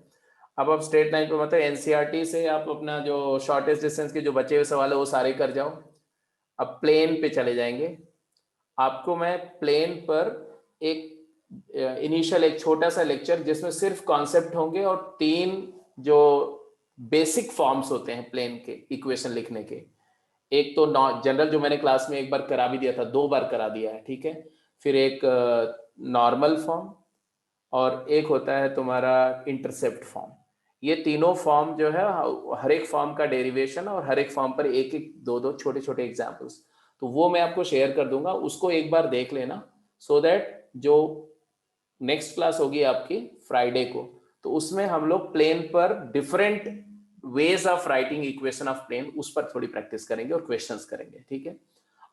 अब आप स्ट्रेट लाइन पर मतलब एनसीईआरटी से आप अपना जो शॉर्टेस्ट डिस्टेंस के जो बचे हुए सवाल है वो सारे कर जाओ। अब प्लेन पे चले जाएंगे। आपको मैं प्लेन पर एक इनिशियल एक छोटा सा लेक्चर जिसमें सिर्फ कॉन्सेप्ट होंगे और 3 जो बेसिक फॉर्म्स होते हैं प्लेन के इक्वेशन लिखने के। एक तो जनरल जो मैंने क्लास में एक बार करा भी दिया था, 2 बार करा दिया है, ठीक है। फिर एक नॉर्मल फॉर्म और एक होता है तुम्हारा इंटरसेप्ट फॉर्म। ये तीनों फॉर्म जो है, हर एक फॉर्म का डेरिवेशन और हर एक फॉर्म पर एक एक दो छोटे छोटे एग्जाम्पल्स, तो वो मैं आपको शेयर कर दूंगा, उसको एक बार देख लेना सो दैट जो नेक्स्ट क्लास होगी आपकी फ्राइडे को, तो उसमें हम लोग प्लेन पर different ways of writing equation of plane उस पर थोड़ी प्रैक्टिस करेंगे और क्वेश्चंस करेंगे, ठीक है।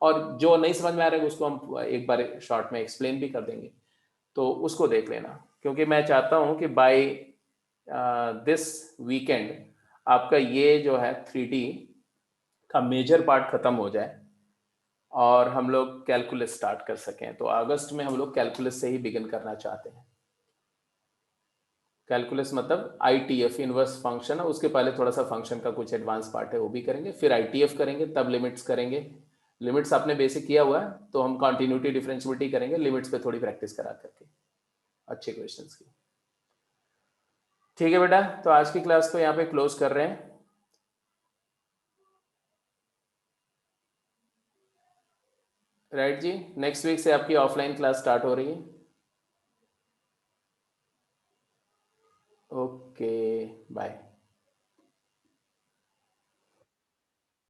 और जो नहीं समझ में आ रहा है उसको हम एक बार शॉर्ट में एक्सप्लेन भी कर देंगे, तो उसको देख लेना। क्योंकि मैं चाहता हूं कि बाय दिस वीकेंड आपका ये जो है 3D का मेजर पार्ट खत्म हो जाए और हम लोग कैलकुलस स्टार्ट कर सकें। तो अगस्त में हम लोग कैलकुलस से ही बिगिन करना चाहते हैं। कैलकुलस मतलब आईटीएफ, इनवर्स फंक्शन है, उसके पहले थोड़ा सा फंक्शन का कुछ एडवांस पार्ट है वो भी करेंगे, फिर आईटीएफ करेंगे, तब लिमिट्स करेंगे। लिमिट्स आपने बेसिक किया हुआ है तो हम कॉन्टिन्यूटी डिफरेंशियबिलिटी करेंगे लिमिट्स पे थोड़ी प्रैक्टिस करा करके अच्छे क्वेश्चंस की। ठीक है बेटा, तो आज की क्लास को यहाँ पे क्लोज कर रहे हैं। राइट जी, नेक्स्ट वीक से आपकी ऑफलाइन क्लास स्टार्ट हो रही है। Okay, bye.